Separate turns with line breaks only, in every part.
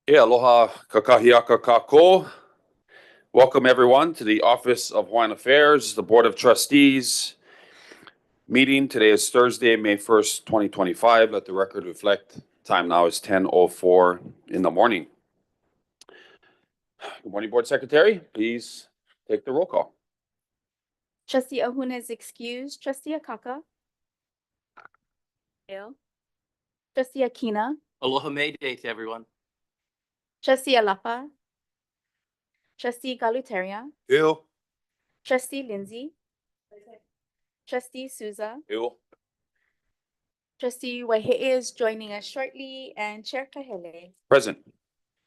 Okay, aloha kakahiaka kako. Welcome everyone to the Office of Hawaiian Affairs, the Board of Trustees meeting. Today is Thursday, May 1st, 2025. Let the record reflect. Time now is 10:04 in the morning. Good morning, Board Secretary. Please take the roll call.
Trustee Ahuna is excused. Trustee Akaka. Hail. Trustee Akina.
Aloha May Day to everyone.
Trustee Alapa. Trustee Galuteria.
Hill.
Trustee Lindsay. Trustee Souza.
Hill.
Trustee Waihe'e is joining us shortly, and Chair Kahele.
Present.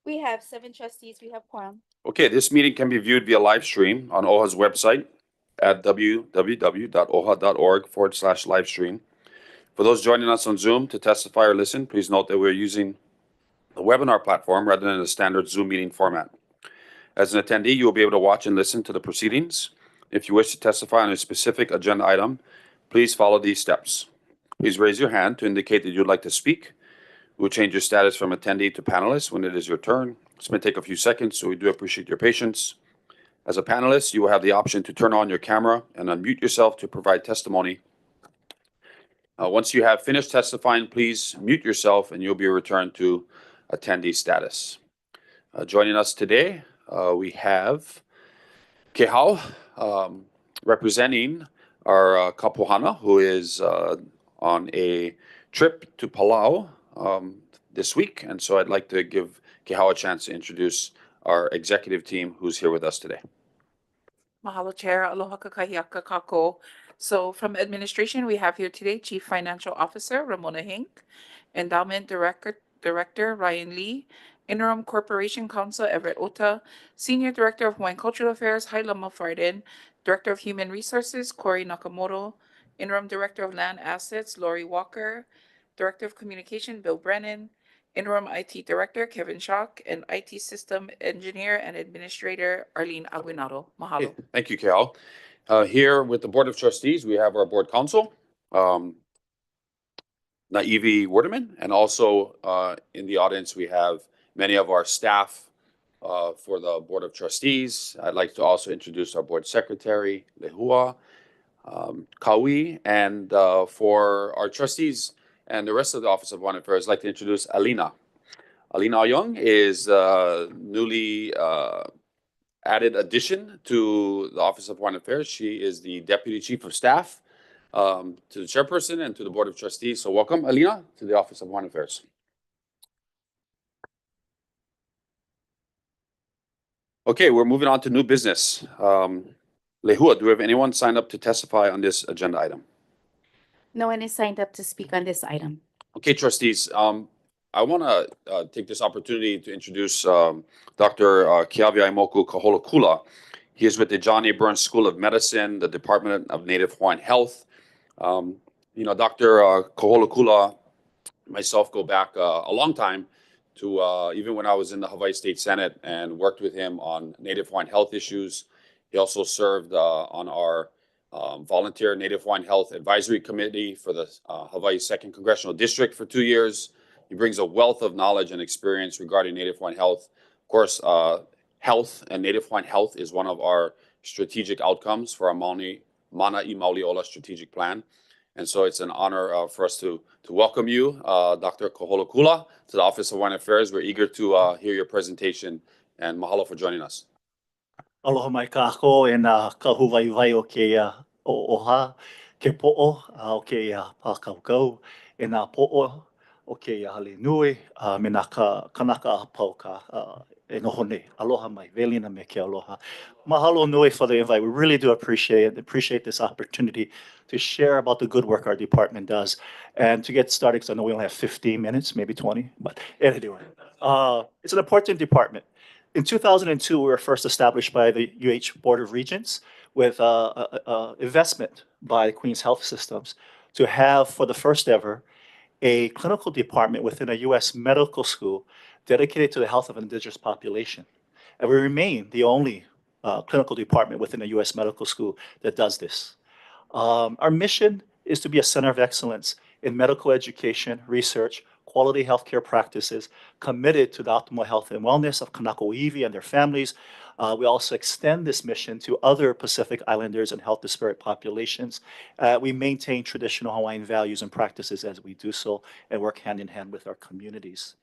We have 7 trustees. We have quorum.
Okay, this meeting can be viewed via live stream on OHA's website at www.oha.org/livestream. For those joining us on Zoom to testify or listen, please note that we're using the webinar platform rather than the standard Zoom meeting format. As an attendee, you will be able to watch and listen to the proceedings. If you wish to testify on a specific agenda item, please follow these steps. Please raise your hand to indicate that you'd like to speak. We'll change your status from attendee to panelist when it is your turn. This may take a few seconds, so we do appreciate your patience. As a panelist, you will have the option to turn on your camera and unmute yourself to provide testimony. Once you have finished testifying, please mute yourself and you'll be returned to attendee status. Joining us today, we have Kehau representing our Pouhana, who is on a trip to Palau this week. And so I'd like to give Kehau a chance to introduce our executive team who's here with us today.
Mahalo, Chair. Aloha kakahiaka kako. So from administration, we have here today Chief Financial Officer Ramona Hink, Endowment Director Ryan Lee, Interim Corporation Counsel Everett Ota, Senior Director of Hawaiian Cultural Affairs Hailama Farden, Director of Human Resources Corey Nakamoto, Interim Director of Land Assets Lori Walker, Director of Communication Bill Brennan, Interim IT Director Kevin Schock, and IT System Engineer and Administrator Arlene Aguinaldo. Mahalo.
Okay, thank you, Kehau. Here with the Board of Trustees, we have our Board Counsel, Naivi Werdeman, and also in the audience, we have many of our staff for the Board of Trustees. I'd like to also introduce our Board Secretary, Lehua, Kawi, and for our trustees and the rest of the Office of Hawaiian Affairs, I'd like to introduce Alina. Alina Ayong is newly added addition to the Office of Hawaiian Affairs. She is the Deputy Chief of Staff to the Chairperson and to the Board of Trustees. So welcome, Alina, to the Office of Hawaiian Affairs. Okay, we're moving on to new business. Lehua, do we have anyone signed up to testify on this agenda item?
No one is signed up to speak on this item.
Okay, trustees, I want to take this opportunity to introduce Dr. Keaweaimoku Kaholakula. He is with the John A. Burns School of Medicine, the Department of Native Hawaiian Health. Dr. Kaholakula, myself go back a long time to even when I was in the Hawaii State Senate and worked with him on Native Hawaiian health issues. He also served on our volunteer Native Hawaiian Health Advisory Committee for the Hawaii 2nd Congressional District for 2 years. He brings a wealth of knowledge and experience regarding Native Hawaiian health. Of course, health and Native Hawaiian health is one of our strategic outcomes for our Mana I Mauliola strategic plan. And so it's an honor for us to welcome you, Dr. Kaholakula, to the Office of Hawaiian Affairs. We're eager to hear your presentation, and mahalo for joining us.
Aloha mai kako e nā kahuwaiwai o ke o OHA, ke po'o o ke pākaukau, e nā po'o o ke hale nui, me nā kanaka a pau ka e noho nei. Aloha mai, velina me ke aloha. Mahalo nui for the invite. We really do appreciate this opportunity to share about the good work our department does. And to get started, because I know we only have 15 minutes, maybe 20, but anyway, it's an important department. In 2002, we were first established by the UH Board of Regents with investment by Queen's Health Systems to have, for the first ever, a clinical department within a U.S. medical school dedicated to the health of an indigenous population. And we remain the only clinical department within a U.S. medical school that does this. Our mission is to be a center of excellence in medical education, research, quality healthcare practices, committed to the optimal health and wellness of Kanaka Iwi and their families. We also extend this mission to other Pacific Islanders and health disparate populations. We maintain traditional Hawaiian values and practices as we do so and work hand in hand with our communities.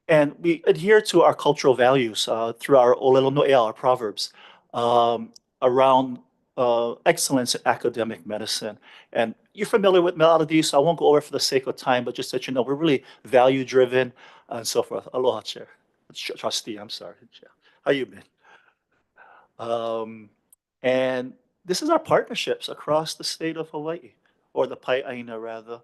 And we adhere to our cultural values through our Olelo No'ea, our proverbs, around excellence in academic medicine. And you're familiar with a lot of these, so I won't go over for the sake of time, but just that you know, we're really value-driven and so forth. Aloha, Chair. Trustee, I'm sorry. Chair. How you been? And this is our partnerships across the state of Hawaii, or the Pai'aina rather.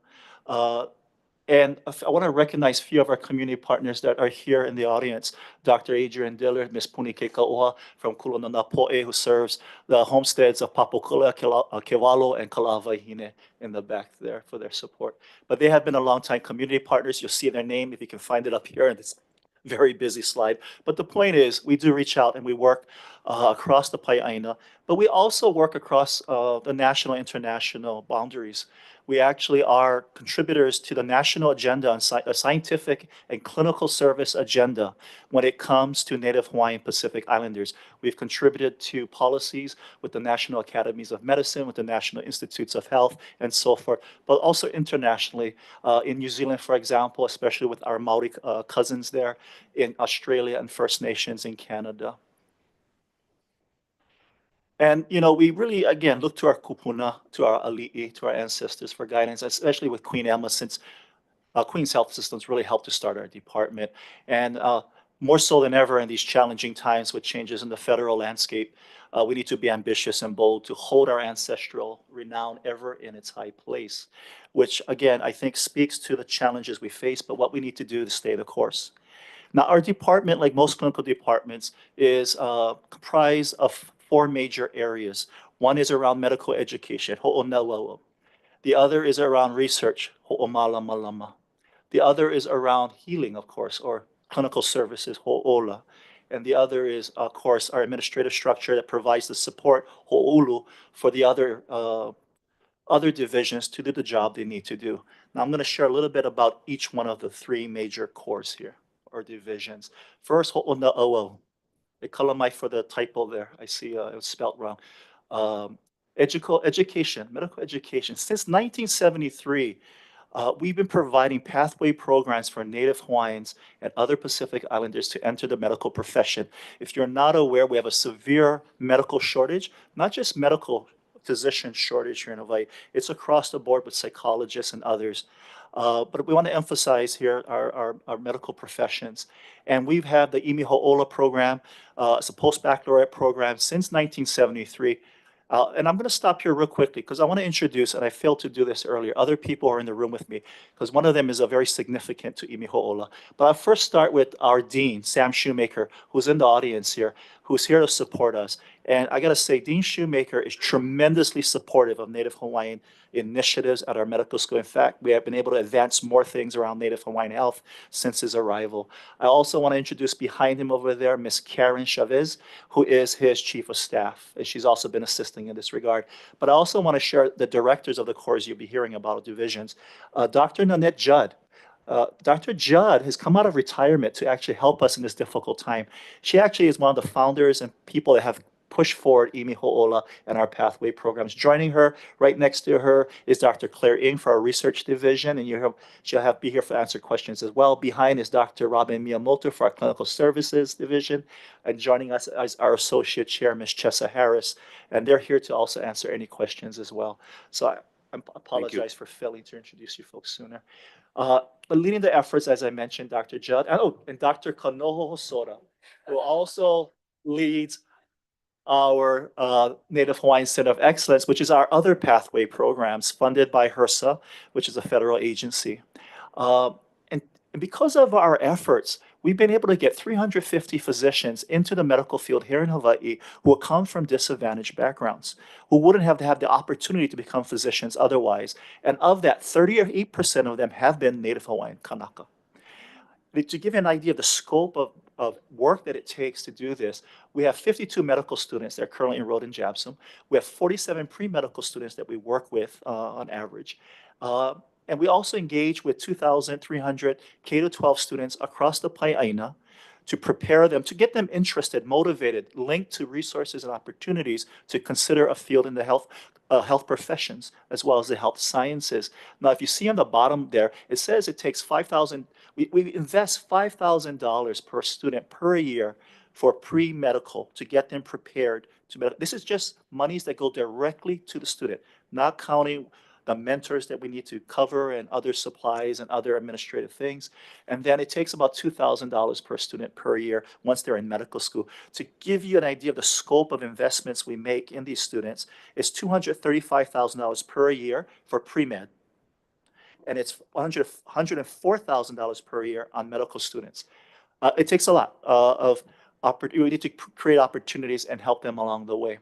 And I want to recognize a few of our community partners that are here in the audience. Dr. Adrian Dillard, Ms. Punike Ka'oha from Kulonana Po'e, who serves the homesteads of Papokula, Kewalo, and Kalawahine in the back there for their support. But they have been a long-time community partners. You'll see their name if you can find it up here in this very busy slide. But the point is, we do reach out and we work across the Pai'aina, but we also work across the national, international boundaries. We actually are contributors to the national agenda on scientific and clinical service agenda when it comes to Native Hawaiian Pacific Islanders. We've contributed to policies with the National Academies of Medicine, with the National Institutes of Health, and so forth, but also internationally. In New Zealand, for example, especially with our Maori cousins there, in Australia and First Nations in Canada. And, you know, we really, again, look to our Kūpuna, to our ali'i, to our ancestors for guidance, especially with Queen Emma, since Queen's Health Systems really helped to start our department. And more so than ever in these challenging times with changes in the federal landscape, we need to be ambitious and bold to hold our ancestral renown ever in its high place, which, again, I think speaks to the challenges we face, but what we need to do to stay the course. Now, our department, like most clinical departments, is comprised of 4 major areas. One is around medical education, ho'onauau. The other is around research, ho'omalamalama. The other is around healing, of course, or clinical services, ho'ola. And the other is, of course, our administrative structure that provides the support, ho'olu, for the other divisions to do the job they need to do. Now, I'm going to share a little bit about each one of the 3 major cores here, or divisions. First, ho'onauau. They calamai for the typo there. I see it was spelled wrong. Education, medical education. Since 1973, we've been providing pathway programs for Native Hawaiians and other Pacific Islanders to enter the medical profession. If you're not aware, we have a severe medical shortage, not just medical physician shortage here in Hawaii. It's across the board with psychologists and others. But we want to emphasize here our medical professions. And we've had the Imi Ho'ola program. It's a post-baccalaureate program since 1973. And I'm going to stop here real quickly because I want to introduce, and I failed to do this earlier, other people who are in the room with me, because one of them is a very significant to Imi Ho'ola. But I'll first start with our dean, Sam Shoemaker, who's in the audience here, who's here to support us. And I got to say, Dean Shoemaker is tremendously supportive of Native Hawaiian initiatives at our medical school. In fact, we have been able to advance more things around Native Hawaiian health since his arrival. I also want to introduce behind him over there, Miss Karen Chavez, who is his chief of staff. And she's also been assisting in this regard. But I also want to share the directors of the cores you'll be hearing about divisions. Dr. Nanette Judd. Dr. Judd has come out of retirement to actually help us in this difficult time. She actually is one of the founders and people that have pushed forward Imi Ho'ola and our pathway programs. Joining her, right next to her, is Dr. Claire Ng for our research division, and she'll be here to answer questions as well. Behind is Dr. Robin Miyamoto for our clinical services division, and joining us as our associate chair, Ms. Chessa Harris, and they're here to also answer any questions as well. So I apologize for failing to introduce you folks sooner. But leading the efforts, as I mentioned, Dr. Judd, and Dr. Kanoho Hosoda, who also leads our Native Hawaiian Center of Excellence, which is our other pathway programs funded by HRSA, which is a federal agency. And because of our efforts, we've been able to get 350 physicians into the medical field here in Hawaii who come from disadvantaged backgrounds, who wouldn't have had the opportunity to become physicians otherwise. And of that, 38% of them have been Native Hawaiian Kanaka. To give you an idea of the scope of work that it takes to do this, we have 52 medical students that are currently enrolled in JABSOM. We have 47 pre-medical students that we work with on average. And we also engage with 2,300 K-12 students across the Pouhana to prepare them, to get them interested, motivated, linked to resources and opportunities to consider a field in the health professions, as well as the health sciences. Now, if you see on the bottom there, it says it takes we invest $5,000 per student per year for pre-medical to get them prepared to this is just monies that go directly to the student, not counting the mentors that we need to cover and other supplies and other administrative things. And then it takes about $2,000 per student per year once they're in medical school. To give you an idea of the scope of investments we make in these students, it's $235,000 per year for pre-med. And it's $104,000 per year on medical students. It takes a lot of opportunity. We need to create opportunities and help them along the way.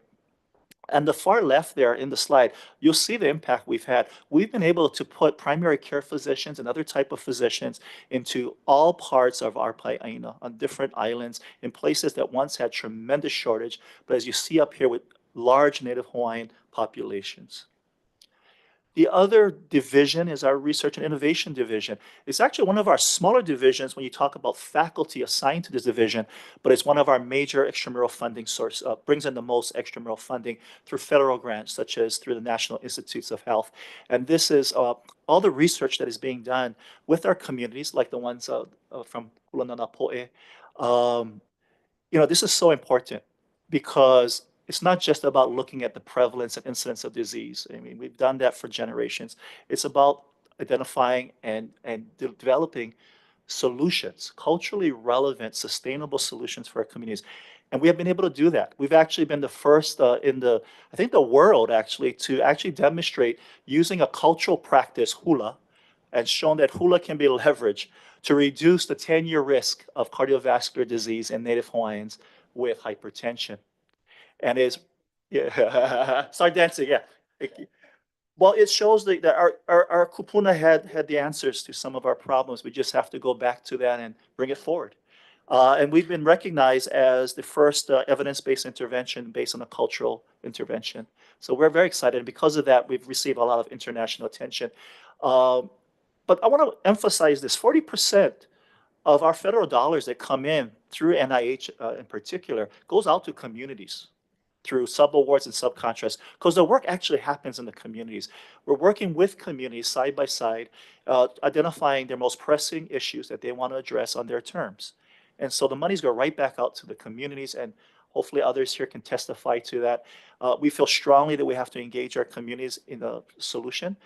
And the far left there in the slide, you'll see the impact we've had. We've been able to put primary care physicians and other type of physicians into all parts of our Pouhana on different islands in places that once had tremendous shortage, but as you see up here with large Native Hawaiian populations. The other division is our Research and Innovation Division. It's actually one of our smaller divisions when you talk about faculty assigned to this division, but it's one of our major extramural funding source, brings in the most extramural funding through federal grants, such as through the National Institutes of Health. And this is all the research that is being done with our communities, like the ones from Kūpuna. This is so important because it's not just about looking at the prevalence and incidence of disease. I mean, we've done that for generations. It's about identifying and developing solutions, culturally relevant, sustainable solutions for our communities. And we have been able to do that. We've actually been the first I think the world actually, to actually demonstrate using a cultural practice, hula, and shown that hula can be leveraged to reduce the 10-year risk of cardiovascular disease in Native Hawaiians with hypertension. And start dancing, yeah. Well, it shows that our Kūpuna had the answers to some of our problems. We just have to go back to that and bring it forward. And we've been recognized as the first evidence-based intervention based on a cultural intervention. So we're very excited. And because of that, we've received a lot of international attention. But I want to emphasize this, 40% of our federal dollars that come in through NIH in particular goes out to communities through subawards and subcontracts, because the work actually happens in the communities. We're working with communities side by side, identifying their most pressing issues that they want to address on their terms. And so the monies go right back out to the communities, and hopefully others here can testify to that. We feel strongly that we have to engage our communities in the solution.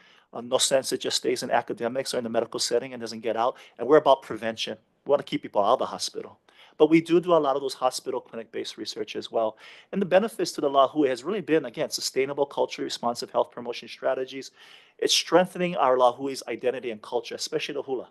No sense it just stays in academics or in the medical setting and doesn't get out. And we're about prevention. We want to keep people out of the hospital. But we do a lot of those hospital clinic-based research as well. And the benefits to the Lahui has really been, again, sustainable, culturally responsive health promotion strategies. It's strengthening our Lahui's identity and culture, especially the hula.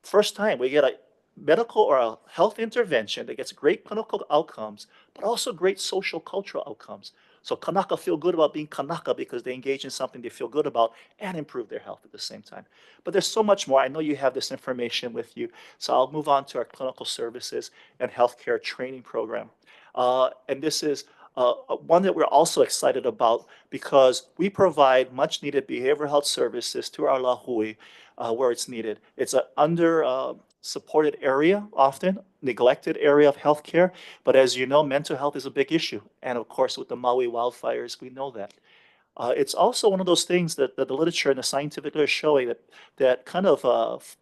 First time we get a medical or a health intervention that gets great clinical outcomes, but also great social cultural outcomes. So Kanaka feel good about being Kanaka because they engage in something they feel good about and improve their health at the same time. But there's so much more. I know you have this information with you. So I'll move on to our clinical services and healthcare training program. And this is one that we're also excited about because we provide much needed behavioral health services to our Lahui where it's needed. It's an under supported area, often neglected area of healthcare. But as you know, mental health is a big issue. And of course, with the Maui wildfires, we know that. It's also one of those things that the literature and the scientific literature is showing that kind of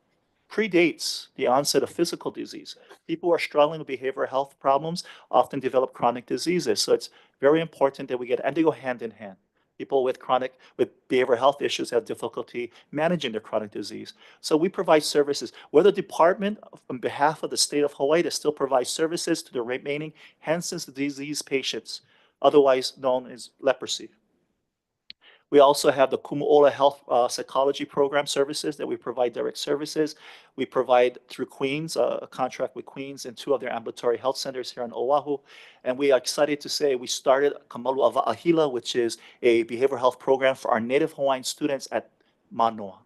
predates the onset of physical disease. People who are struggling with behavioral health problems often develop chronic diseases. So it's very important that we get, and they go hand in hand. People with behavioral health issues have difficulty managing their chronic disease. So we provide services. We're the department on behalf of the state of Hawaii that still provides services to the remaining Hansen's disease patients, otherwise known as leprosy. We also have the Kumuola Health Psychology Program services that we provide direct services. We provide through Queens, a contract with Queens and 2 of their ambulatory health centers here on Oahu. And we are excited to say we started Kamalu Ava'ahila, which is a behavioral health program for our Native Hawaiian students at Manoa.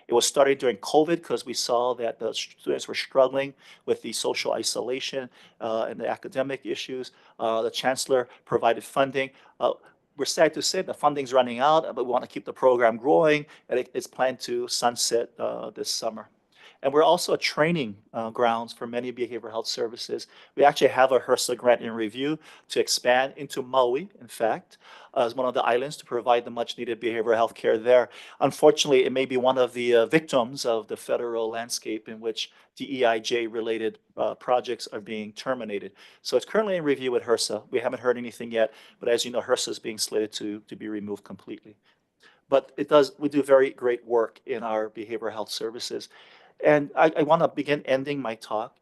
It was started during COVID because we saw that the students were struggling with the social isolation and the academic issues. The chancellor provided funding. we're sad to say the funding's running out, but we want to keep the program growing, and it's planned to sunset this summer. And we're also a training grounds for many behavioral health services. We actually have a HRSA grant in review to expand into Maui, in fact, as one of the islands to provide the much needed behavioral health care there. Unfortunately, it may be one of the victims of the federal landscape in which DEIJ related projects are being terminated. So it's currently in review with HRSA. We haven't heard anything yet, but as you know, HRSA is being slated to be removed completely. But we do very great work in our behavioral health services. And I want to begin ending my talk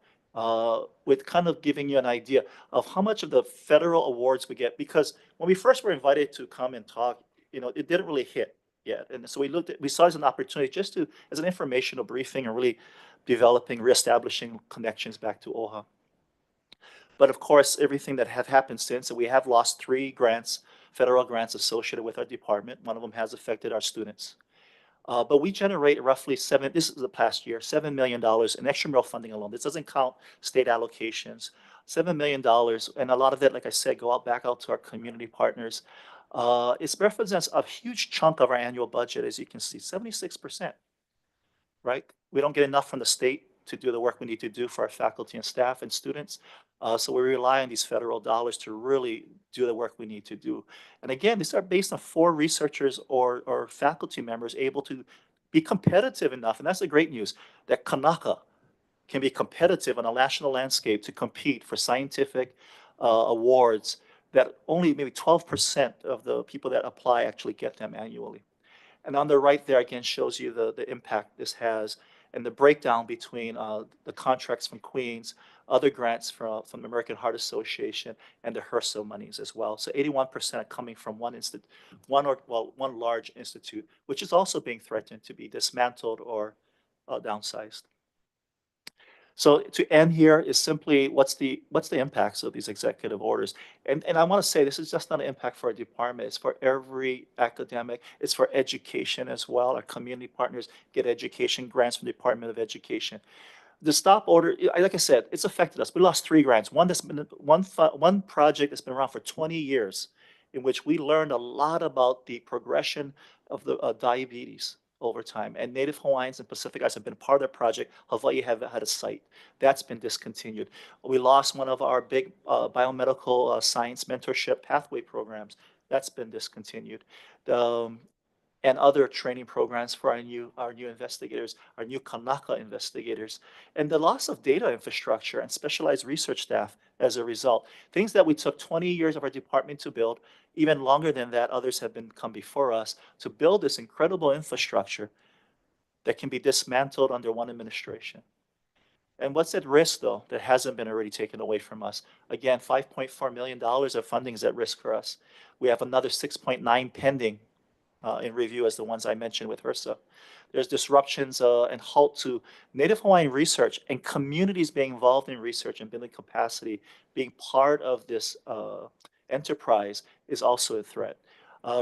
with kind of giving you an idea of how much of the federal awards we get, because when we first were invited to come and talk, it didn't really hit yet. And so we saw it as an opportunity just as an informational briefing and really reestablishing connections back to OHA. But of course, everything that have happened since, and we have lost 3 grants, federal grants associated with our department. One of them has affected our students. But we generate roughly this is the past year, $7 million in extramural funding alone. This doesn't count state allocations. $7 million, and a lot of it, like I said, back out to our community partners. It represents a huge chunk of our annual budget, as you can see, 76%, right? We don't get enough from the state to do the work we need to do for our faculty and staff and students. So we rely on these federal dollars to really do the work we need to do. And again, these are based on 4 researchers or faculty members able to be competitive enough. And that's the great news, that Kanaka can be competitive on a national landscape to compete for scientific awards that only maybe 12% of the people that apply actually get them annually. And on the right there, again, shows you the impact this has and the breakdown between the contracts from Queens, other grants from the American Heart Association, and the HRSA monies as well. So 81% are coming from one large institute, which is also being threatened to be dismantled or downsized. So to end here is simply what's the impacts of these executive orders. And I want to say this is just not an impact for our department, it's for every academic, it's for education as well. Our community partners get education grants from the Department of Education. The stop order, like I said, it's affected us. We lost 3 grants. One project that's been around for 20 years, in which we learned a lot about the progression of the diabetes over time. And Native Hawaiians and Pacific Islands have been part of that project. Hawaii had a site. That's been discontinued. We lost one of our big biomedical science mentorship pathway programs. That's been discontinued. And other training programs for our new investigators, our new Kanaka investigators, and the loss of data infrastructure and specialized research staff as a result. Things that we took 20 years of our department to build, even longer than that, others have come before us, to build this incredible infrastructure that can be dismantled under one administration. And what's at risk, though, that hasn't been already taken away from us? Again, $5.4 million of funding is at risk for us. We have another 6.9 pending in review as the ones I mentioned with HRSA. There's disruptions and halt to Native Hawaiian research and communities being involved in research and building capacity, being part of this enterprise is also a threat.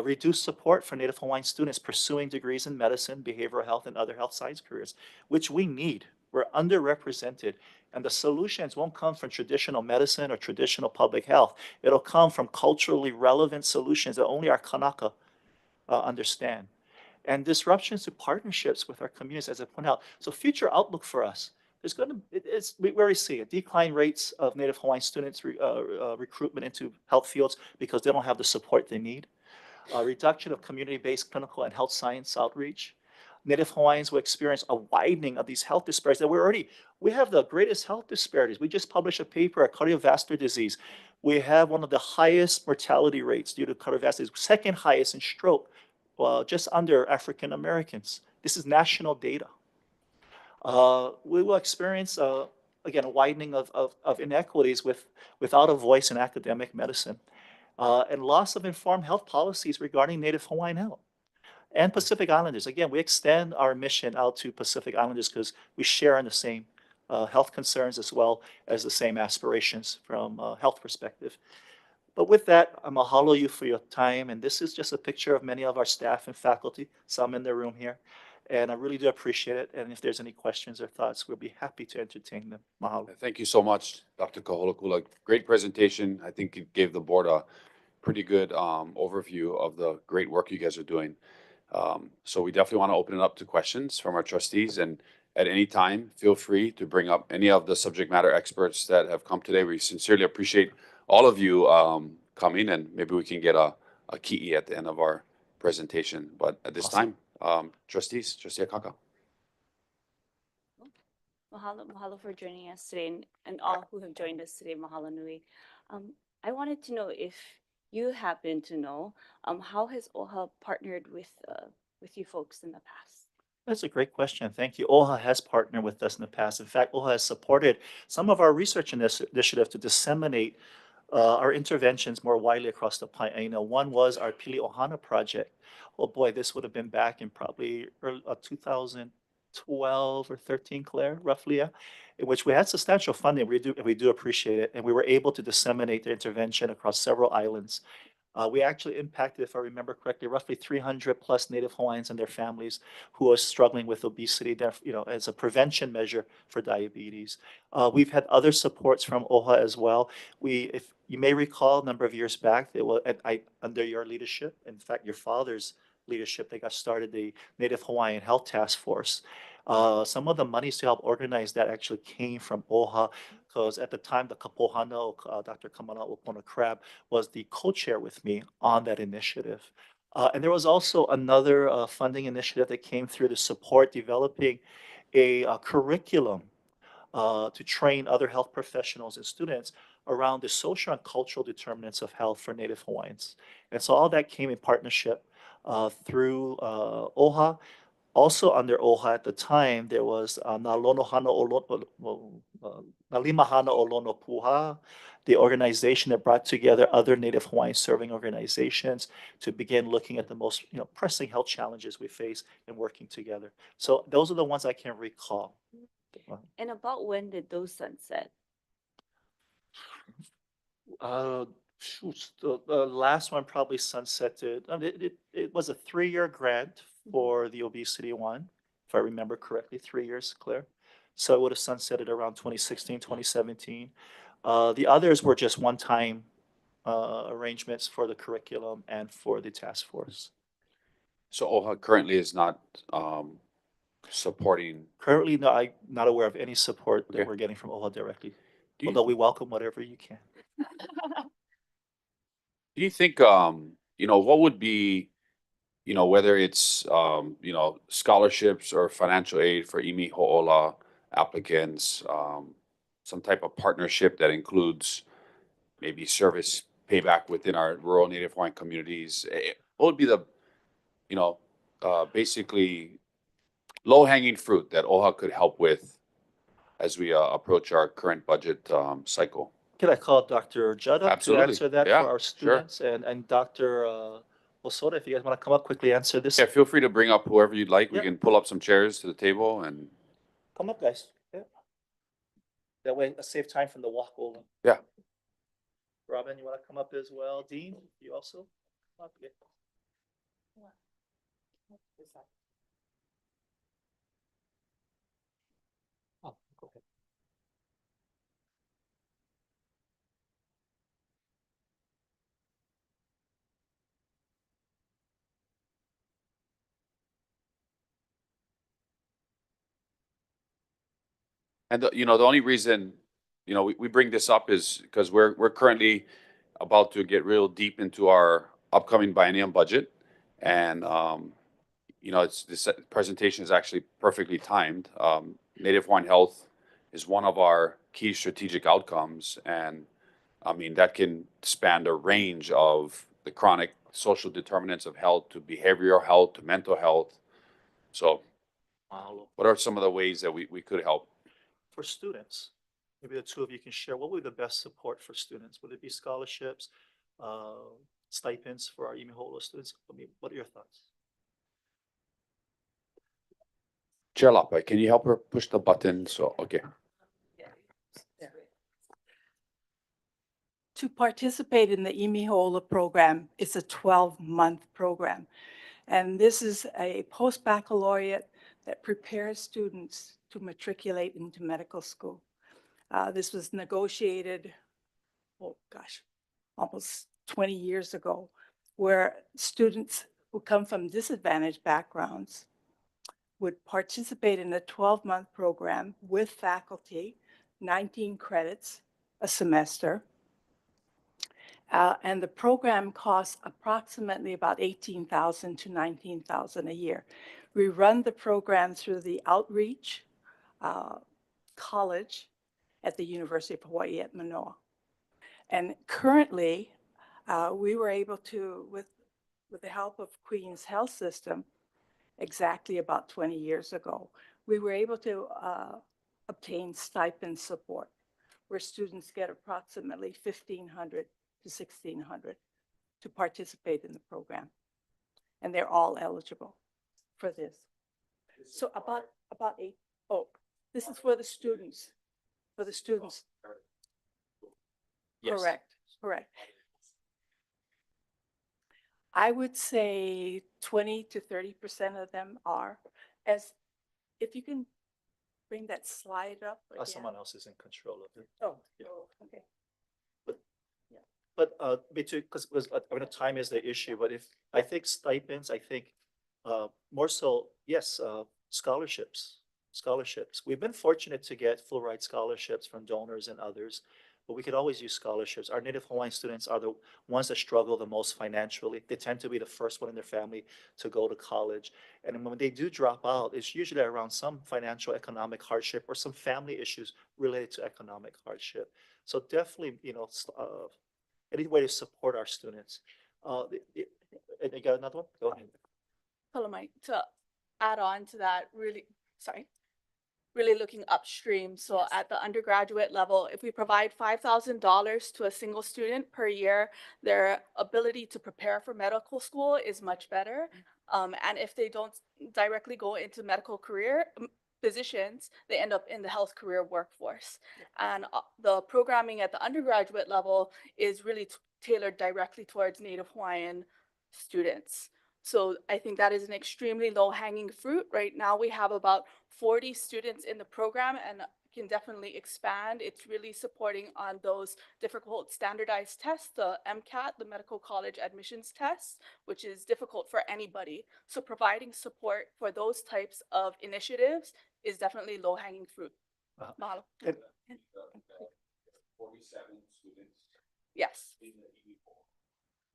Reduced support for Native Hawaiian students pursuing degrees in medicine, behavioral health, and other health science careers, which we need. We're underrepresented, and the solutions won't come from traditional medicine or traditional public health. It'll come from culturally relevant solutions that only our Kanaka understand. And disruptions to partnerships with our communities, as I point out. So future outlook for us, we already see it. Decline rates of Native Hawaiian students recruitment into health fields because they don't have the support they need. Reduction of community-based clinical and health science outreach. Native Hawaiians will experience a widening of these health disparities that we have the greatest health disparities. We just published a paper on cardiovascular disease. We have one of the highest mortality rates due to cardiovascular disease, second highest in stroke, just under African Americans. This is national data. We will experience, again, a widening of inequities without a voice in academic medicine, and loss of informed health policies regarding Native Hawaiian health. And Pacific Islanders. Again, we extend our mission out to Pacific Islanders because we share in the same health concerns as well as the same aspirations from a health perspective. But with that, I mahalo you for your time. And this is just a picture of many of our staff and faculty, some in the room here. And I really do appreciate it. And if there's any questions or thoughts, we'll be happy to entertain them. Mahalo.
Thank you so much, Dr. Kaholakula. Great presentation. I think it gave the board a pretty good overview of the great work you guys are doing. So we definitely want to open it up to questions from our trustees, and at any time, feel free to bring up any of the subject matter experts that have come today. We sincerely appreciate all of you coming, and maybe we can get a ki'i at the end of our presentation. But at this
Awesome.
time, trustees, Trustee Akaka.
Mahalo for joining us today and all who have joined us today. Mahalo nui. I wanted to know if you happen to know how has OHA partnered with you folks in the past?
That's a great question. Thank you. OHA has partnered with us in the past. In fact, OHA has supported some of our research initiative to disseminate our interventions more widely across the planet. You know, one was our Pili Ohana project. Oh boy, this would have been back in probably 2012 or 13, Claire, roughly, yeah, in which we had substantial funding. We do appreciate it, and we were able to disseminate the intervention across several islands. We actually impacted, if I remember correctly, roughly 300 plus Native Hawaiians and their families who are struggling with obesity, you know, as a prevention measure for diabetes. We've had other supports from OHA as well. If you may recall, a number of years back, they were under your leadership, in fact, your father's leadership, they got started the Native Hawaiian Health Task Force. Some of the monies to help organize that actually came from OHA, because at the time, the Pouhana, Dr. Kamana Opona Crab, was the co-chair with me on that initiative. And there was also another funding initiative that came through to support developing a curriculum to train other health professionals and students around the social and cultural determinants of health for Native Hawaiians. And so all that came in partnership through OHA. Also under OHA at the time, there was Nalimahana Olono Puha, the organization that brought together other Native Hawaiian serving organizations to begin looking at the most pressing health challenges we face and working together. So those are the ones I can recall.
And about when did those sunset?
Shoot, the last one probably sunsetted. It was a 3-year grant for the obesity one, if I remember correctly, 3 years, Claire. So it would have sunsetted around 2016, 2017. The others were just one-time arrangements for the curriculum and for the task force.
So OHA currently is not supporting.
Currently, no, I'm not aware of any support
Okay.
that we're getting from OHA directly,
Do you,
although we welcome whatever you can.
do you think what would be, whether it's scholarships or financial aid for imi ho'ola applicants, some type of partnership that includes maybe service payback within our rural Native Hawaiian communities? What would be the basically low-hanging fruit that OHA could help with as we approach our current budget cycle?
Can I call Dr. Judd up to
Absolutely.
answer that
Yeah,
for our
sure.
students? And Dr. Osoda, if you guys want to come up quickly, answer this.
Yeah, feel free to bring up whoever you'd like. We
Yeah.
can pull up some chairs to the table and
Come up, guys. Yeah. That way, let's save time from the walk over.
Yeah.
Robin, you want to come up as well? Dean, you also? Come up, yeah. Oh, go ahead.
And the only reason, we bring this up is because we're currently about to get real deep into our upcoming biennium budget. And, this presentation is actually perfectly timed. Native Hawaiian health is one of our key strategic outcomes. And I mean, that can span the range of the chronic social determinants of health to behavioral health to mental health. So
Mahalo.
what are some of the ways that we could help?
For students, maybe the two of you can share, what would be the best support for students? Would it be scholarships, stipends for our Imihola students? I mean, what are your thoughts?
Chair Lapa, can you help her push the button? So, okay.
To participate in the Imihola program, it's a 12-month program. And this is a post-baccalaureate that prepares students to matriculate into medical school. This was negotiated, almost 20 years ago, where students who come from disadvantaged backgrounds would participate in a 12-month program with faculty, 19 credits a semester. And the program costs approximately about $18,000 to $19,000 a year. We run the program through the Outreach College at the University of Hawaii at Manoa. And currently, we were able to, with the help of Queen's Health System, exactly about 20 years ago, we were able to obtain stipend support, where students get approximately $1,500 to $1,600 to participate in the program. And they're all eligible for this. So about eight, oh, this is for the students,
Yes.
Correct. I would say 20 to 30% of them are, as, if you can bring that slide up again.
Someone else is in control of it.
Oh,
Yeah.
okay.
But because I mean, time is the issue, but if, I think stipends, I think more so, yes, scholarships. We've been fortunate to get full ride scholarships from donors and others, but we could always use scholarships. Our Native Hawaiian students are the ones that struggle the most financially. They tend to be the first one in their family to go to college. And when they do drop out, it's usually around some financial economic hardship or some family issues related to economic hardship. So definitely, any way to support our students. And you got another one? Go ahead.
Kalamai, to add on to that, really looking upstream. So
Yes.
at the undergraduate level, if we provide $5,000 to a single student per year, their ability to prepare for medical school is much better. And if they don't directly go into medical career positions, they end up in the health career workforce. And the programming at the undergraduate level is really tailored directly towards Native Hawaiian students. So I think that is an extremely low hanging fruit. Right now we have about 40 students in the program and can definitely expand. It's really supporting on those difficult standardized tests, the MCAT, the medical college admissions test, which is difficult for anybody. So providing support for those types of initiatives is definitely low hanging fruit.
Uh-huh.
Mahalo.
And-
47 students.
Yes.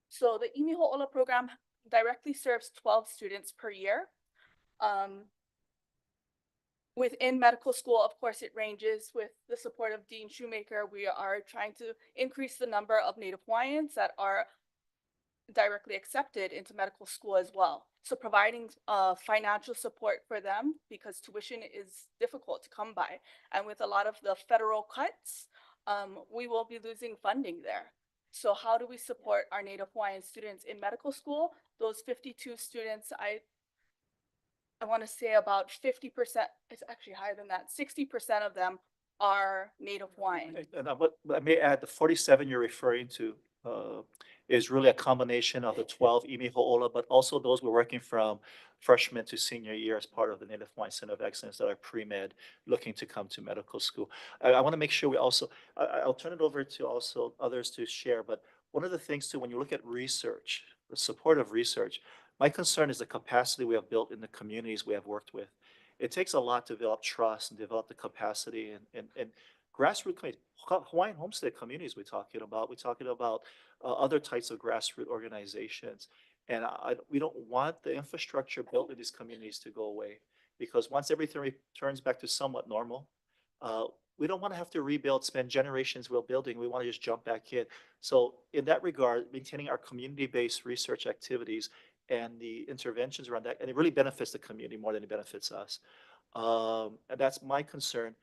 So the Imiho'ola program directly serves 12 students per year. Within medical school, of course, it ranges. With the support of Dean Shoemaker, we are trying to increase the number of Native Hawaiians that are directly accepted into medical school as well. So providing financial support for them, because tuition is difficult to come by. And with a lot of the federal cuts, we will be losing funding there. So how do we support our Native Hawaiian students in medical school? Those 52 students, I want to say about 50%, it's actually higher than that, 60% of them are Native Hawaiian.
And I may add, the 47 you're referring to is really a combination of the 12 Imiho'ola, but also those we're working from freshman to senior year as part of the Native Hawaiian Center of Excellence that are pre-med looking to come to medical school. I want to make sure we also, I'll turn it over to also others to share, but one of the things too, when you look at research, the support of research, my concern is the capacity we have built in the communities we have worked with. It takes a lot to develop trust and develop the capacity and grassroots communities, Hawaiian homestead communities we're talking about other types of grassroots organizations. And we don't want the infrastructure built in these communities to go away, because once everything returns back to somewhat normal, we don't want to have to rebuild, spend generations building. We want to just jump back in. So in that regard, maintaining our community-based research activities and the interventions around that, and it really benefits the community more than it benefits us. And that's my concern.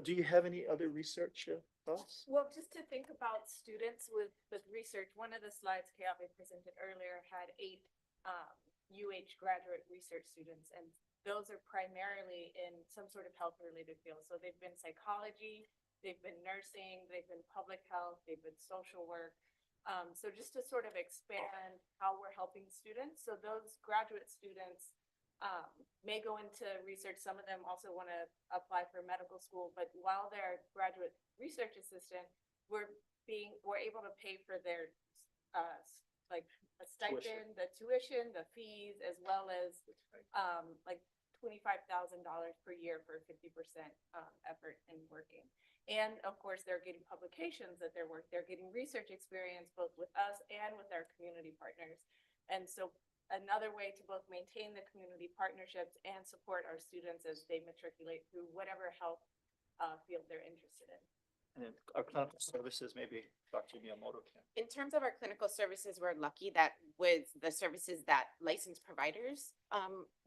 Do you have any other research thoughts?
Well, just to think about students with research, one of the slides Keawe presented earlier had 8 UH graduate research students, and those are primarily in some sort of health related field. So they've been psychology, they've been nursing, they've been public health, they've been social work. So just to sort of expand how we're helping students. So those graduate students may go into research. Some of them also want to apply for medical school, but while they're graduate research assistant, we're able to pay for their like a stipend, the tuition, the fees, as well as like $25,000 per year for 50% effort in working. And of course, they're getting publications that they're getting research experience both with us and with our community partners. And so another way to both maintain the community partnerships and support our students as they matriculate through whatever health field they're interested in.
And then our clinical services, maybe Dr. Miyamoto can.
In terms of our clinical services, we're lucky that with the services that licensed providers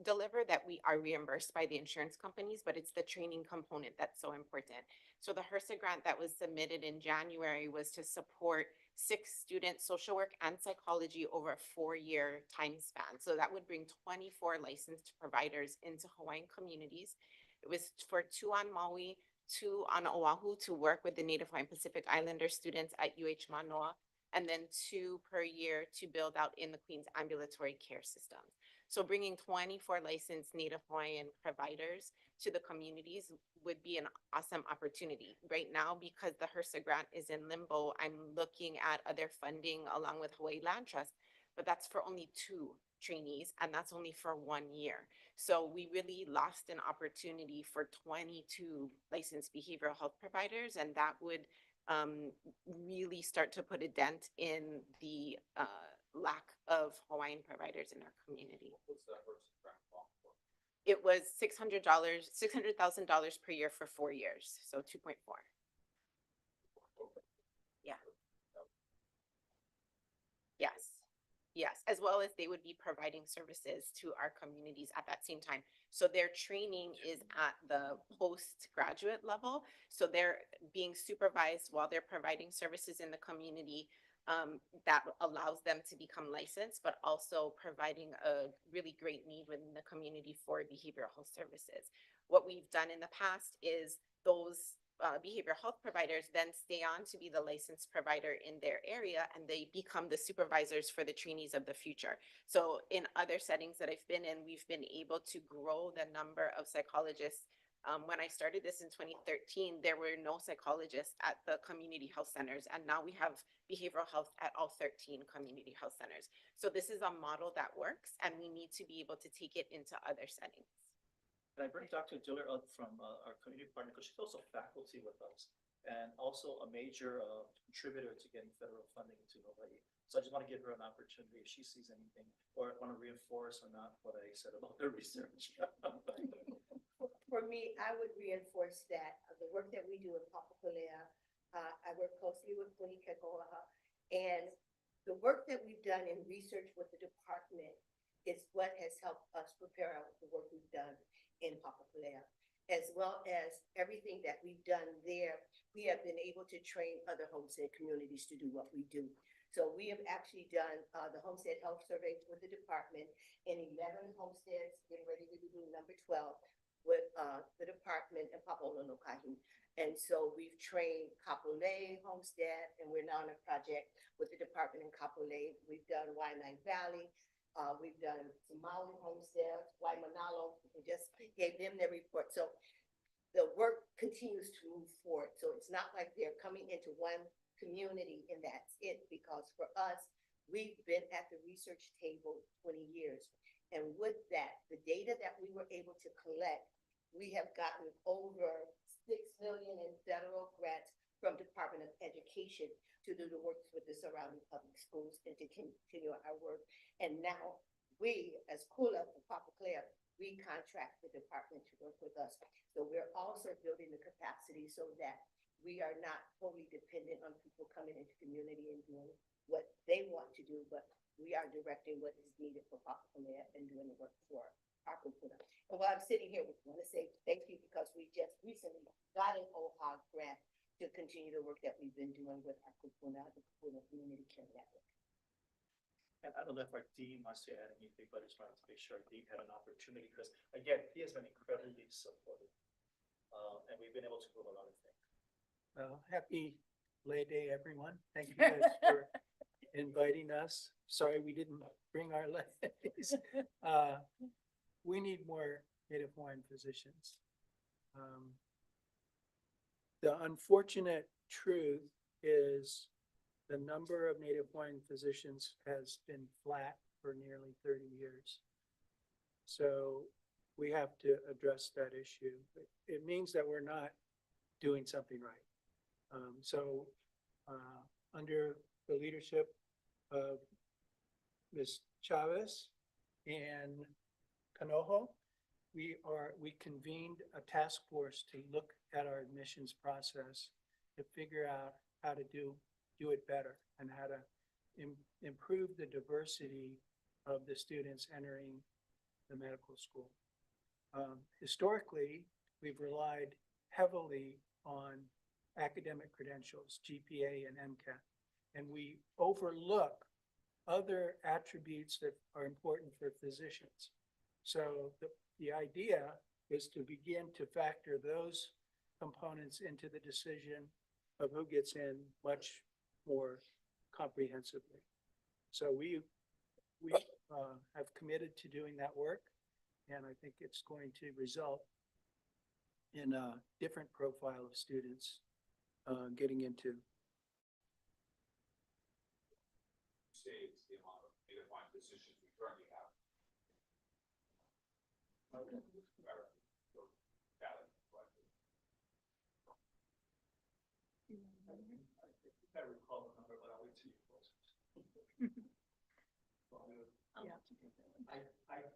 deliver, that we are reimbursed by the insurance companies, but it's the training component that's so important. So the HRSA grant that was submitted in January was to support 6 students, social work and psychology over a 4-year time span. So that would bring 24 licensed providers into Hawaiian communities. It was for 2 on Maui, 2 on Oahu to work with the Native Hawaiian Pacific Islander students at UH Manoa, and then 2 per year to build out in the Queen's ambulatory care system. So bringing 24 licensed Native Hawaiian providers to the communities would be an awesome opportunity. Right now, because the HRSA grant is in limbo, I'm looking at other funding along with Hawaii Land Trust, but that's for only 2 trainees, and that's only for 1 year. So we really lost an opportunity for 22 licensed behavioral health providers, and that would really start to put a dent in the lack of Hawaiian providers in our community. It was $600,000 per year for 4 years, so 2.4. Yeah. Yes. Yes, as well as they would be providing services to our communities at that same time. So their training is at the postgraduate level. So they're being supervised while they're providing services in the community that allows them to become licensed, but also providing a really great need within the community for behavioral health services. What we've done in the past is those behavioral health providers then stay on to be the licensed provider in their area, and they become the supervisors for the trainees of the future. So in other settings that I've been in, we've been able to grow the number of psychologists. When I started this in 2013, there were no psychologists at the community health centers, and now we have behavioral health at all 13 community health centers. So this is a model that works, and we need to be able to take it into other settings.
And I bring Dr. Diller up from our community partner, because she's also faculty with us and also a major contributor to getting federal funding to Hawaii. So I just want to give her an opportunity if she sees anything or want to reinforce or not what I said about the research.
For me, I would reinforce that the work that we do in Papakolea, I work closely with Puni Kekoaha, and the work that we've done in research with the department is what has helped us prepare the work we've done in Papakolea, as well as everything that we've done there. We have been able to train other homestead communities to do what we do. So we have actually done the homestead health survey with the department in 11 homesteads, getting ready to do number 12 with the department in Papaololokahi. And so we've trained Kapolei homestead, and we're now on a project with the department in Kapolei. We've done Waianae Valley. We've done some Maui homesteads, Waimanalo, we just gave them their report. So the work continues to move forward. So it's not like they're coming into one community and that's it, because for us, we've been at the research table 20 years. And with that, the data that we were able to collect, we have gotten over 6 million in federal grants from Department of Education to do the work with the surrounding public schools and to continue our work. And now we, as Kula and Papakolea, we contract the department to work with us. So we're also building the capacity so that we are not totally dependent on people coming into community and doing what they want to do, but we are directing what is needed for Papakolea and doing the work for our Kūpuna. And while I'm sitting here, we want to say thank you, because we just recently got an OHA grant to continue the work that we've been doing with our Kūpuna, the Kūpuna Community Care Network.
And I don't know if our dean wants to add anything, but I just wanted to make sure our dean had an opportunity, because again, he has been incredibly supportive. And we've been able to move a lot of things.
Well, happy Labor Day, everyone. Thank you guys for inviting us. Sorry we didn't bring our legs. We need more Native Hawaiian physicians. The unfortunate truth is the number of Native Hawaiian physicians has been flat for nearly 30 years. So we have to address that issue. It means that we're not doing something right. Under the leadership of Ms. Chavez and Kanoho, we convened a task force to look at our admissions process to figure out how to do it better and how to improve the diversity of the students entering the medical school. Historically, we've relied heavily on academic credentials, GPA and MCAT, and we overlook other attributes that are important for physicians. So the idea is to begin to factor those components into the decision of who gets in much more comprehensively. So we have committed to doing that work, and I think it's going to result in a different profile of students getting into.
Saves the amount of Native Hawaiian physicians we currently have.
I recall the number, but I'll wait till you close.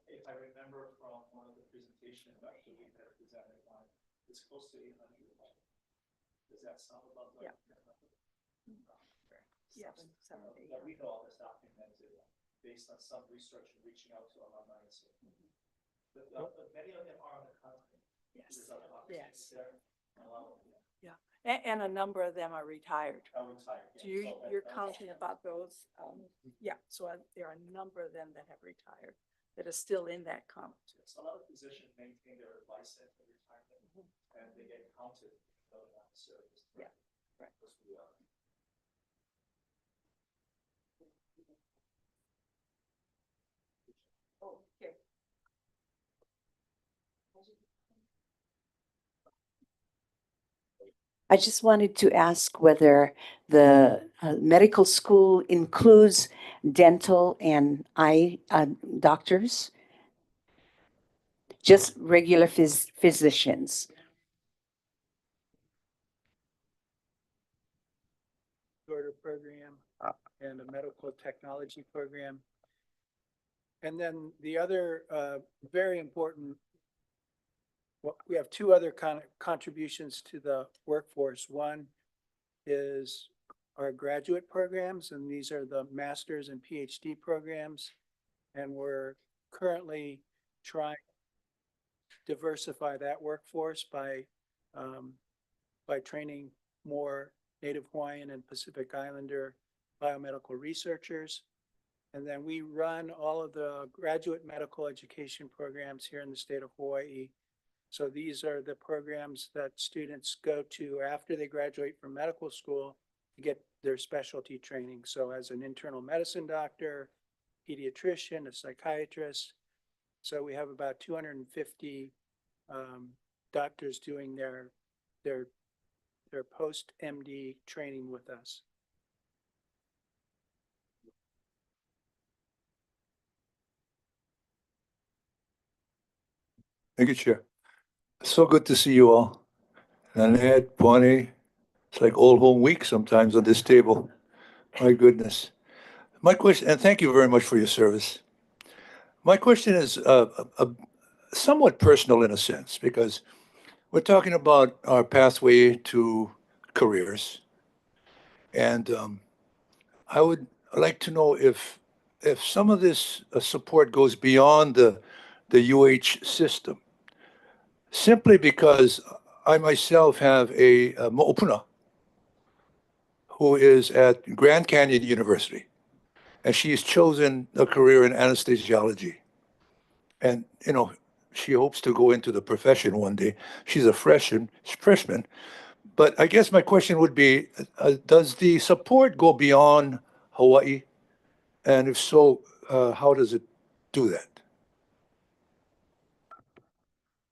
If I remember from one of the presentations that we had presented on, it's close to 800. Does that sound about right?
Yeah.
But we know all this documented based on some research and reaching out to alumni and so. But many of them are on the continent.
Yes.
There's other
Yes.
opportunities there. A lot of them.
Yeah, and a number of them are retired.
I'm retired.
So you're counting about those, yeah, so there are a number of them that have retired that are still in that count.
So a lot of physicians maintain their license for retirement and they get counted. Service.
Yeah, right.
Oh, okay.
I just wanted to ask whether the medical school includes dental and eye doctors? Just regular physicians?
Shorter program and a medical technology program. And then the other very important, well, we have two other contributions to the workforce. One is our graduate programs, and these are the master's and PhD programs. And we're currently trying to diversify that workforce by training more Native Hawaiian and Pacific Islander biomedical researchers. And then we run all of the graduate medical education programs here in the state of Hawaii. So these are the programs that students go to after they graduate from medical school to get their specialty training. So as an internal medicine doctor, pediatrician, a psychiatrist. So we have about 250 doctors doing their post-MD training with us.
Thank you, Chair. So good to see you all. Nanette, Bonnie, it's like old home week sometimes on this table. My goodness. My question, and thank you very much for your service. My question is somewhat personal in a sense, because we're talking about our pathway to careers. And I would like to know if some of this support goes beyond the UH system, simply because I myself have a mo'opuna who is at Grand Canyon University, and she's chosen a career in anesthesiology. And, you know, she hopes to go into the profession one day. She's a freshman. But I guess my question would be, does the support go beyond Hawaii? And if so, how does it do that?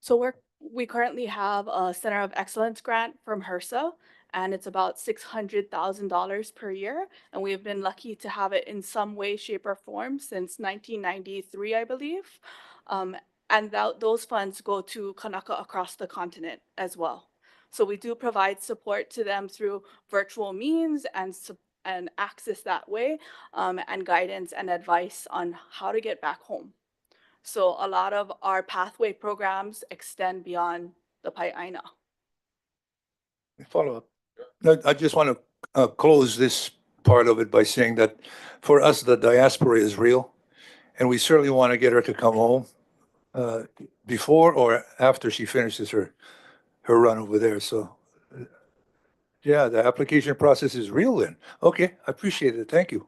So we currently have a Center of Excellence grant from HRSA, and it's about $600,000 per year. And we have been lucky to have it in some way, shape, or form since 1993, I believe. And those funds go to Kanaka across the continent as well. So we do provide support to them through virtual means and access that way, and guidance and advice on how to get back home. So a lot of our pathway programs extend beyond the Pai'aina.
Follow up. I just want to close this part of it by saying that for us, the diaspora is real, and we certainly want to get her to come home before or after she finishes her run over there. So, yeah, the application process is real then. Okay, I appreciate it. Thank you.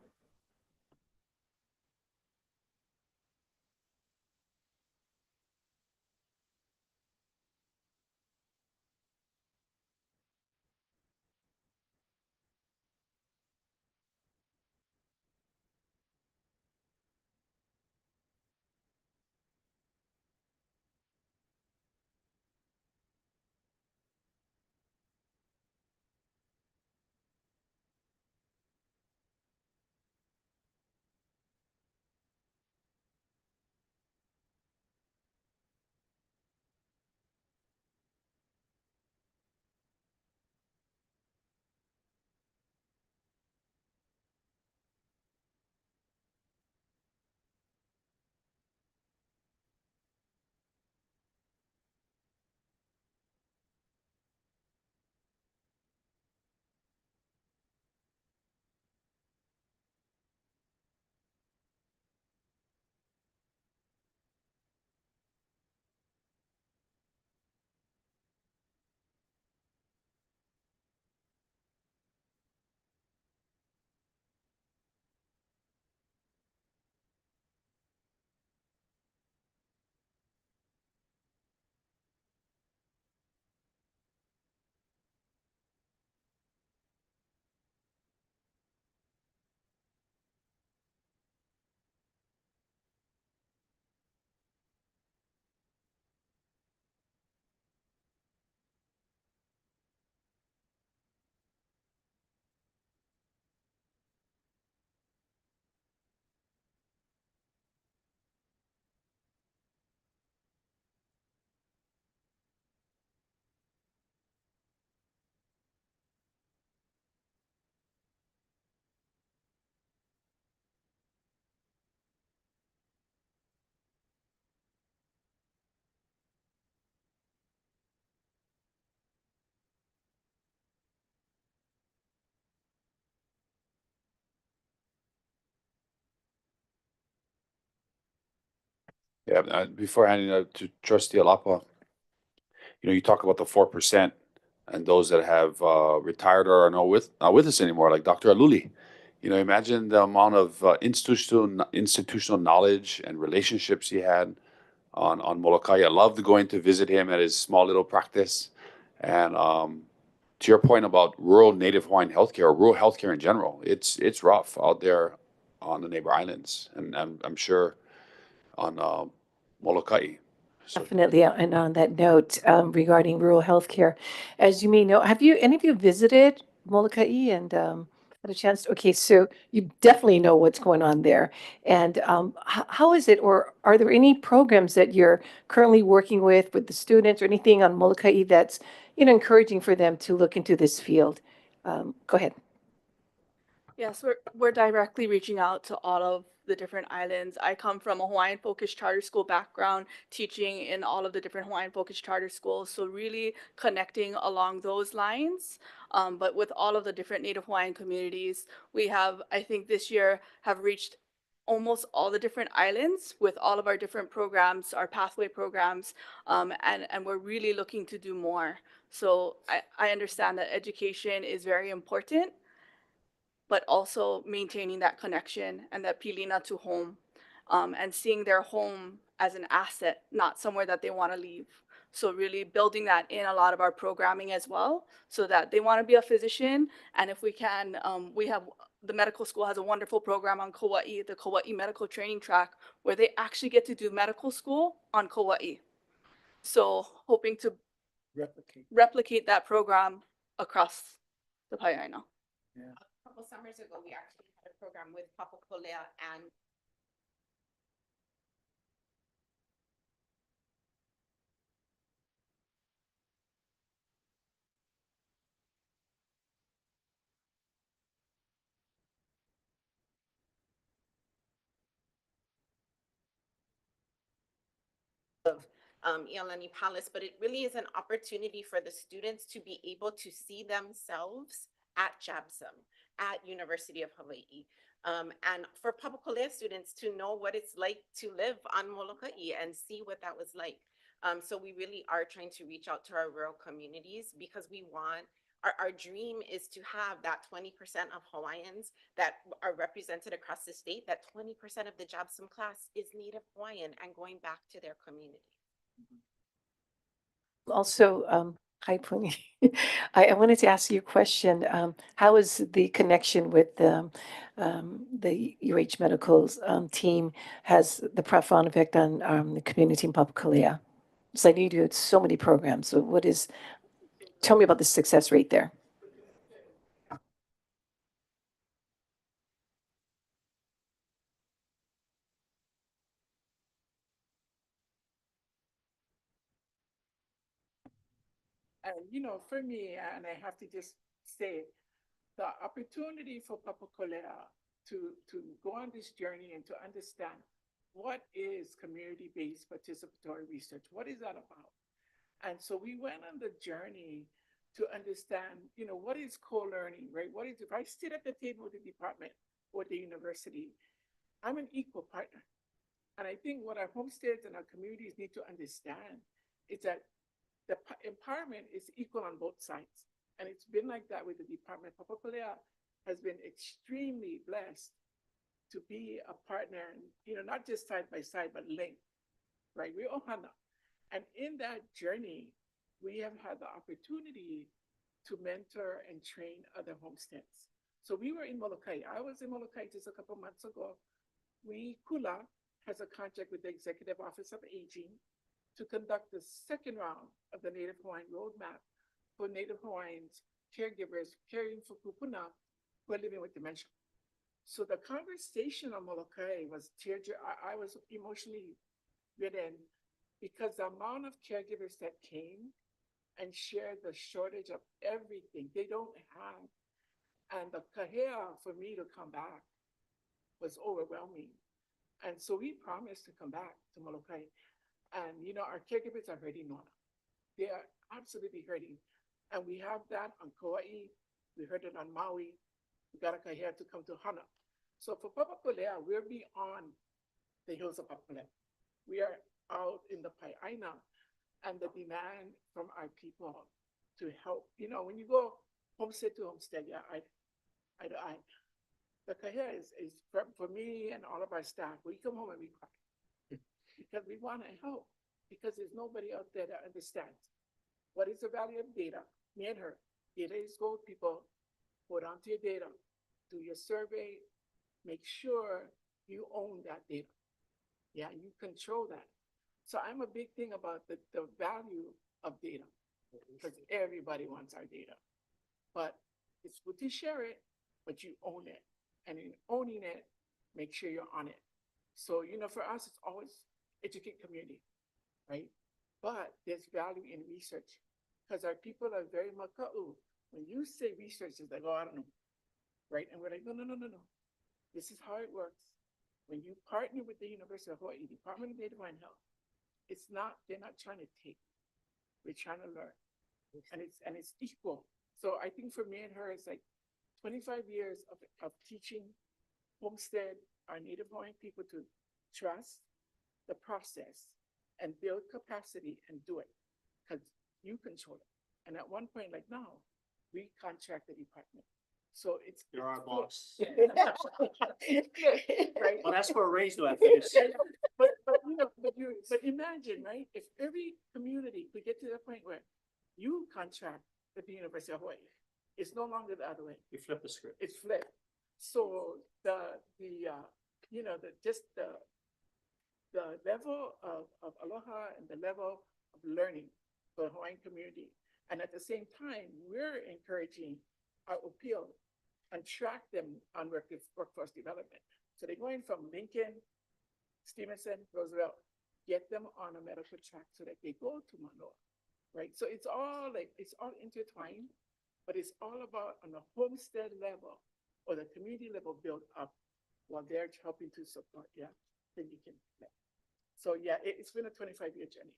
Yeah, before handing it to Trustee Alapa, you talk about the 4% and those that have retired or are not with us anymore, like Dr. Aluli. Imagine the amount of institutional knowledge and relationships he had on Molokai. I loved going to visit him at his small little practice. And to your point about rural Native Hawaiian healthcare, or rural healthcare in general, it's rough out there on the neighbor islands, and I'm sure on Molokai. So,
Definitely. And on that note, regarding rural healthcare, as you may know, have any of you visited Molokai and had a chance? Okay, so you definitely know what's going on there. And how is it, or are there any programs that you're currently working with the students or anything on Molokai that's, encouraging for them to look into this field? Go ahead.
Yes, we're directly reaching out to all of the different islands. I come from a Hawaiian focused charter school background, teaching in all of the different Hawaiian focused charter schools. So really connecting along those lines. But with all of the different Native Hawaiian communities, we have, I think this year, have reached almost all the different islands with all of our different programs, our pathway programs, and we're really looking to do more. So I understand that education is very important, but also maintaining that connection and that pilina to home, and seeing their home as an asset, not somewhere that they want to leave. So really building that in a lot of our programming as well, so that they want to be a physician. And if we can, the medical school has a wonderful program on Kauai, the Kauai medical training track, where they actually get to do medical school on Kauai. So hoping to replicate that program across the Hawaiian.
A couple summers ago, we actually had a program with Papakolea and Iolani Palace, but it really is an opportunity for the students to be able to see themselves at JABSOM, at University of Hawaii. And for Papakolea students to know what it's like to live on Molokai and see what that was like. So we really are trying to reach out to our rural communities because we want, our dream is to have that 20% of Hawaiians that are represented across the state, that 20% of the JABSOM class is Native Hawaiian and going back to their community.
Also, hi, Puni. I wanted to ask you a question. How is the connection with the UH Medical's team has the profound effect on the community in Papakolea? So I know you do so many programs. So tell me about the success rate there.
And, for me, and I have to just say, the opportunity for Papakolea to go on this journey and to understand what is community-based participatory research, what is that about? And so we went on the journey to understand, what is co-learning, right? What is, if I sit at the table with the department or the university, I'm an equal partner. And I think what our homesteads and our communities need to understand is that the empowerment is equal on both sides. And it's been like that with the department. Papakolea has been extremely blessed to be a partner, not just side by side, but linked, right? We're Ohana. And in that journey, we have had the opportunity to mentor and train other homesteads. So we were in Molokai. I was in Molokai just a couple months ago. Kula has a contract with the Executive Office of Aging to conduct the second round of the Native Hawaiian Roadmap for Native Hawaiians, caregivers caring for Kūpuna who are living with dementia. So the conversation on Molokai was I was emotionally ridden because the amount of caregivers that came and shared the shortage of everything they don't have. And the kahea for me to come back was overwhelming. And so we promised to come back to Molokai. And, our caregivers are hurting, Nona. They are absolutely hurting. And we have that on Kauai. We heard it on Maui. We got a kahea to come to Hana. So for Papakolea, we're beyond the hills of Papakolea. We are out in the Pai'aina, and the demand from our people to help. When you go homestead to homestead, the kahea is for me and all of our staff. We come home and we cry because we want to help, because there's nobody out there that understands what is the value of data. Me and her, data is gold, people. Hold on to your data, do your survey, make sure you own that data. Yeah, you control that. So I'm a big thing about the value of data, because everybody wants our data. But it's good to share it, but you own it. And in owning it, make sure you're on it. So, for us, it's always educate community, right? But there's value in research, because our people are very maka'u. When you say research, it's like, oh, I don't know, right? And we're like, no. This is how it works. When you partner with the University of Hawaii, Department of Native Hawaiian Health, they're not trying to take, we're trying to learn. And it's equal. So I think for me and her, it's like 25 years of teaching homestead, our Native Hawaiian people to trust the process and build capacity and do it, because you control it. And at one point, like now, we contract the department. So
You're our boss.
Right?
Well, that's for a raise, though, after this.
But imagine, right? If every community could get to the point where you contract with the University of Hawaii, it's no longer the other way.
You flip the script.
It's flipped. So the level of aloha and the level of learning for the Hawaiian community. And at the same time, we're encouraging our appeal and track them on workforce development. So they're going from Lincoln, Stevenson, Roosevelt, get them on a medical track so that they go to Manoa, right? So it's all intertwined, but it's all about on the homestead level or the community level built up while they're helping to support, then you can. So it's been a 25-year journey.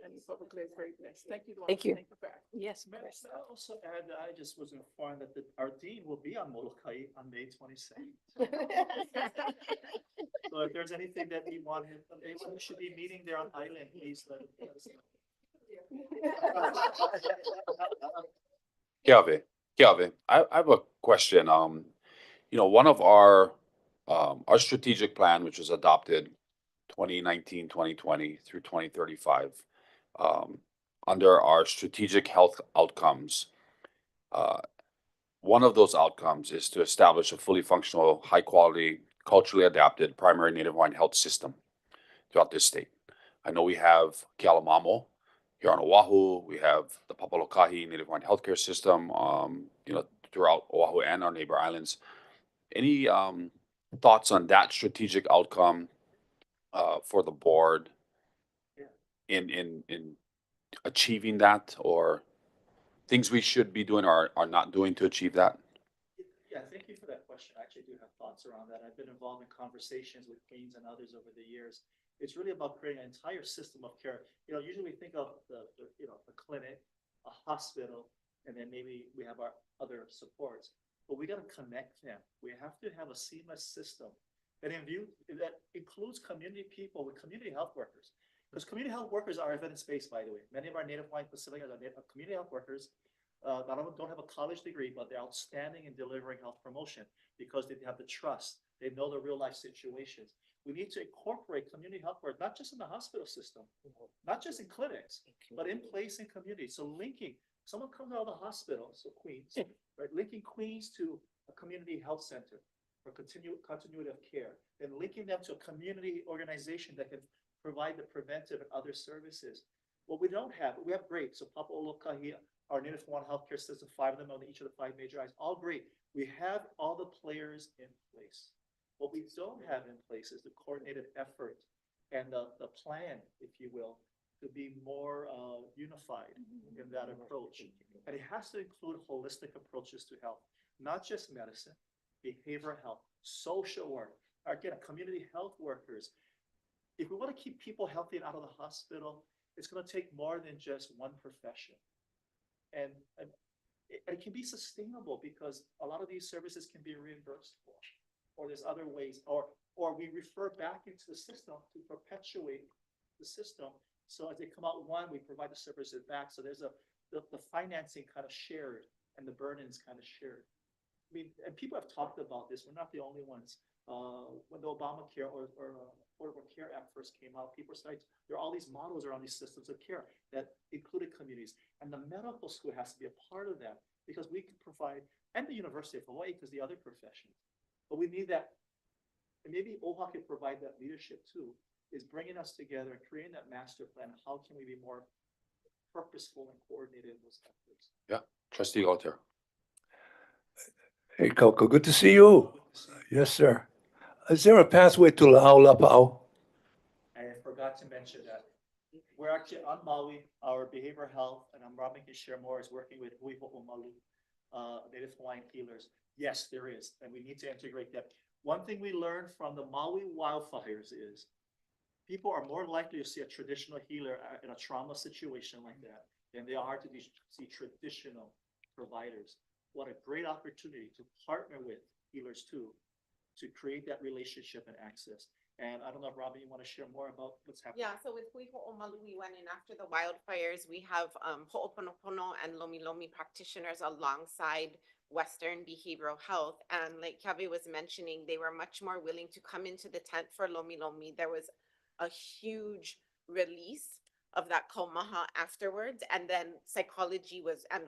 And publicly is very blessed. Thank you. Luana.
Thank you.
Thank you for asking.
Yes.
May I also add that I just was informed that our dean will be on Molokai on May 22nd. So if there's anything that we want, anyone who should be meeting there on island, please let us know.
Kiave, I have a question. One of our strategic plan, which was adopted 2019, 2020 through 2035, under our strategic health outcomes, one of those outcomes is to establish a fully functional, high quality, culturally adapted primary Native Hawaiian health system throughout this state. I know we have Kealamamo here on Oahu. We have the Papalokahi Native Hawaiian healthcare system, throughout Oahu and our neighbor islands. Any thoughts on that strategic outcome for the board in achieving that, or things we should be doing or are not doing to achieve that?
Yeah, thank you for that question. I actually do have thoughts around that. I've been involved in conversations with Queens and others over the years. It's really about creating an entire system of care. Usually we think of the clinic, a hospital, and then maybe we have our other supports. But we got to connect them. We have to have a seamless system that includes community people with community health workers. Because community health workers are evidence-based, by the way. Many of our Native Hawaiian facilities are community health workers. Not only don't have a college degree, but they're outstanding in delivering health promotion because they have the trust. They know the real life situations. We need to incorporate community health work, not just in the hospital system, not just in clinics, but in place in communities. So linking, someone comes out of the hospital, so Queens, right? Linking Queens to a community health center for continuity of care, then linking them to a community organization that can provide the preventive and other services. What we don't have, we have great. So Papalokahi, our Native Hawaiian healthcare system, 5 of them on each of the 5 major islands, all great. We have all the players in place. What we don't have in place is the coordinated effort and the plan, if you will, to be more unified in that approach. And it has to include holistic approaches to health, not just medicine, behavioral health, social work, again, community health workers. If we want to keep people healthy and out of the hospital, it's going to take more than just one profession. And it can be sustainable because a lot of these services can be reimbursed for, or there's other ways, or we refer back into the system to perpetuate the system. So as they come out we provide the services back. So there's the financing kind of shared and the burdens kind of shared. I mean, and people have talked about this. We're not the only ones. When the Obamacare or Affordable Care Act first came out, people started, there are all these models around these systems of care that included communities. And the medical school has to be a part of that because we can provide, and the University of Hawaii, because the other professions. But we need that, and maybe OHA can provide that leadership too, is bringing us together and creating that master plan. How can we be more purposeful and coordinated in those efforts?
Yeah, Trustee Alter.
Hey, Coco, good to see you. Yes, sir. Is there a pathway to La'aulapa'au?
I forgot to mention that. We're actually on Maui, our behavioral health, and I'm Robin can share more, is working with Hui Ho'omalu, Native Hawaiian healers. Yes, there is, and we need to integrate that. One thing we learned from the Maui wildfires is people are more likely to see a traditional healer in a trauma situation like that than they are to see traditional providers. What a great opportunity to partner with healers too, to create that relationship and access. And I don't know if Robin, you want to share more about what's happening?
Yeah, so with Hui Ho'omalu, we went in after the wildfires. We have Ho'oponopono and Lomi Lomi practitioners alongside Western behavioral health. And like Keawe was mentioning, they were much more willing to come into the tent for Lomi Lomi. There was a huge release of that kaumaha afterwards. And then psychology was, and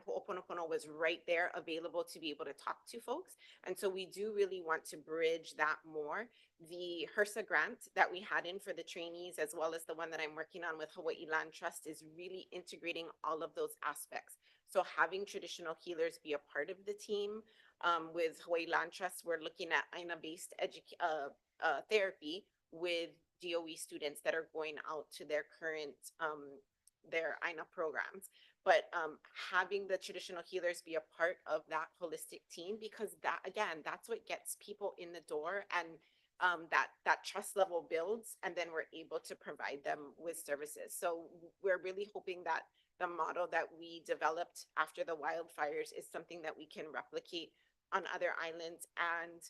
ho'oponopono was right there available to be able to talk to folks. And so we do really want to bridge that more. The HRSA grant that we had in for the trainees, as well as the one that I'm working on with Hawaii Land Trust, is really integrating all of those aspects. So having traditional healers be a part of the team. With Hawaii Land Trust, we're looking at AINA-based therapy with DOE students that are going out to their current, their AINA programs. But having the traditional healers be a part of that holistic team, because that, again, that's what gets people in the door, and that trust level builds, and then we're able to provide them with services. So we're really hoping that the model that we developed after the wildfires is something that we can replicate on other islands and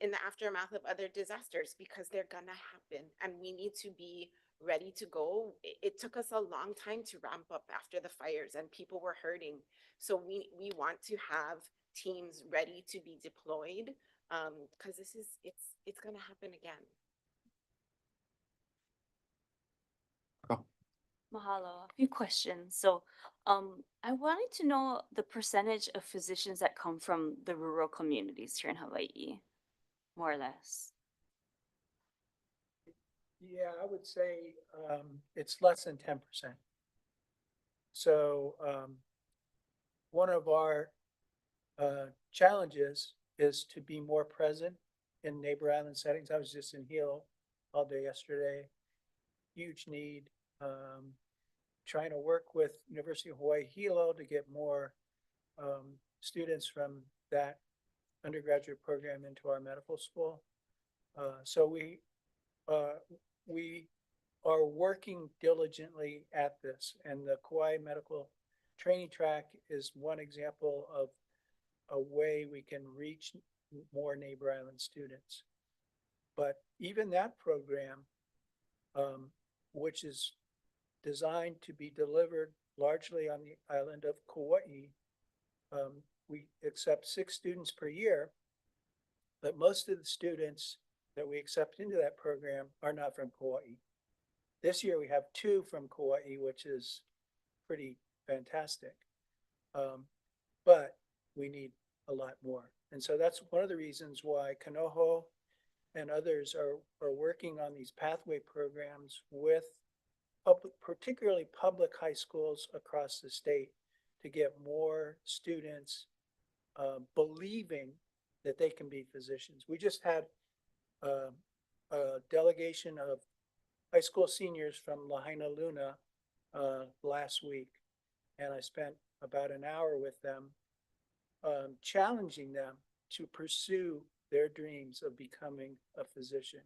in the aftermath of other disasters, because they're gonna happen and we need to be ready to go. It took us a long time to ramp up after the fires and people were hurting. So we want to have teams ready to be deployed because it's gonna happen again.
Mahalo. A few questions. So, I wanted to know the percentage of physicians that come from the rural communities here in Hawaii, more or less.
Yeah, I would say it's less than 10%. So one of our challenges is to be more present in neighbor island settings. I was just in Hilo all day yesterday. Huge need. Trying to work with University of Hawaii Hilo to get more students from that undergraduate program into our medical school. So we are working diligently at this, and the Kauai Medical Training Track is one example of a way we can reach more neighbor island students. But even that program, which is designed to be delivered largely on the island of Kauai, we accept 6 students per year, but most of the students that we accept into that program are not from Kauai. This year we have 2 from Kauai, which is pretty fantastic. But we need a lot more. And so that's one of the reasons why Kanoho and others are working on these pathway programs with particularly public high schools across the state to get more students believing that they can be physicians. We just had a delegation of high school seniors from Lahaina Luna last week, and I spent about an hour with them challenging them to pursue their dreams of becoming a physician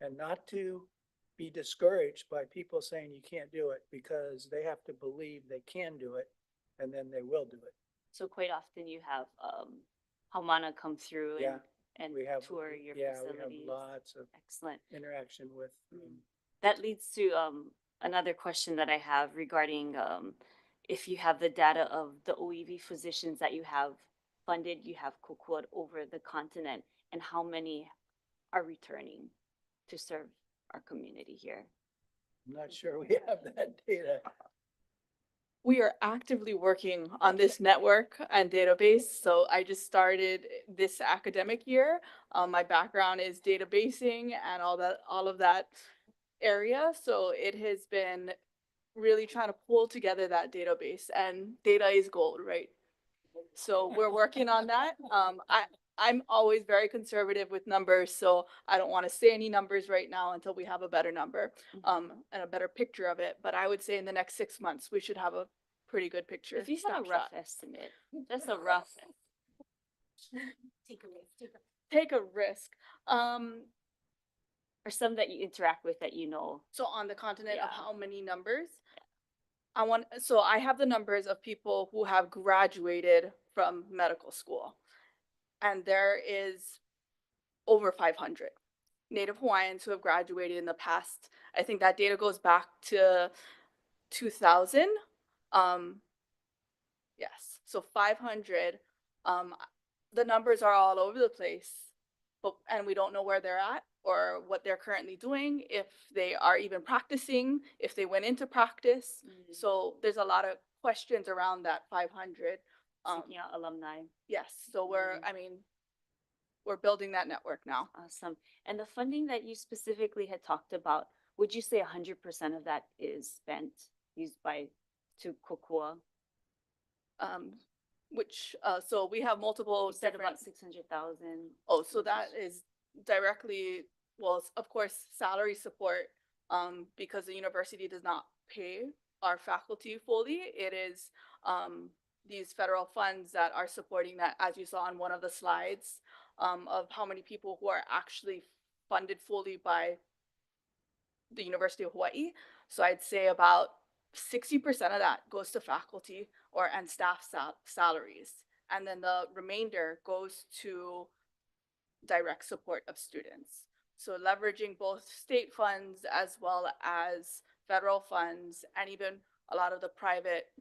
and not to be discouraged by people saying you can't do it, because they have to believe they can do it, and then they will do it.
So quite often you have Haumana come through and
we have,
tour your
we
facilities.
have lots of
Excellent.
interaction with.
That leads to another question that I have regarding if you have the data of the OEV physicians that you have funded, you have kokua'd over the continent, and how many are returning to serve our community here?
I'm not sure we have that data.
We are actively working on this network and database. So I just started this academic year. My background is databasing and all of that area. So it has been really trying to pull together that database, and data is gold, right? So we're working on that. I'm always very conservative with numbers, so I don't want to say any numbers right now until we have a better number and a better picture of it. But I would say in the next 6 months, we should have a pretty good picture.
If you had a rough estimate, just a rough.
Take a risk.
Take a risk.
Or some that you interact with that you know.
So on the continent of
Yeah.
how many numbers? So I have the numbers of people who have graduated from medical school. And there is over 500 Native Hawaiians who have graduated in the past. I think that data goes back to 2000. Yes, so 500. The numbers are all over the place, and we don't know where they're at. or what they're currently doing, if they are even practicing, if they went into practice. So there's a lot of questions around that 500.
Seeking out alumni.
Yes, so we're building that network now.
Awesome. And the funding that you specifically had talked about, would you say 100% of that is spent, used to Kokua?
So we have multiple
You said
different.
about 600,000.
Oh, so that is directly, well, of course, salary support, because the university does not pay our faculty fully. It is these federal funds that are supporting that, as you saw on one of the slides, of how many people who are actually funded fully by the University of Hawaii. So I'd say about 60% of that goes to faculty and staff salaries. And then the remainder goes to direct support of students. So leveraging both state funds as well as federal funds, and even a lot of the private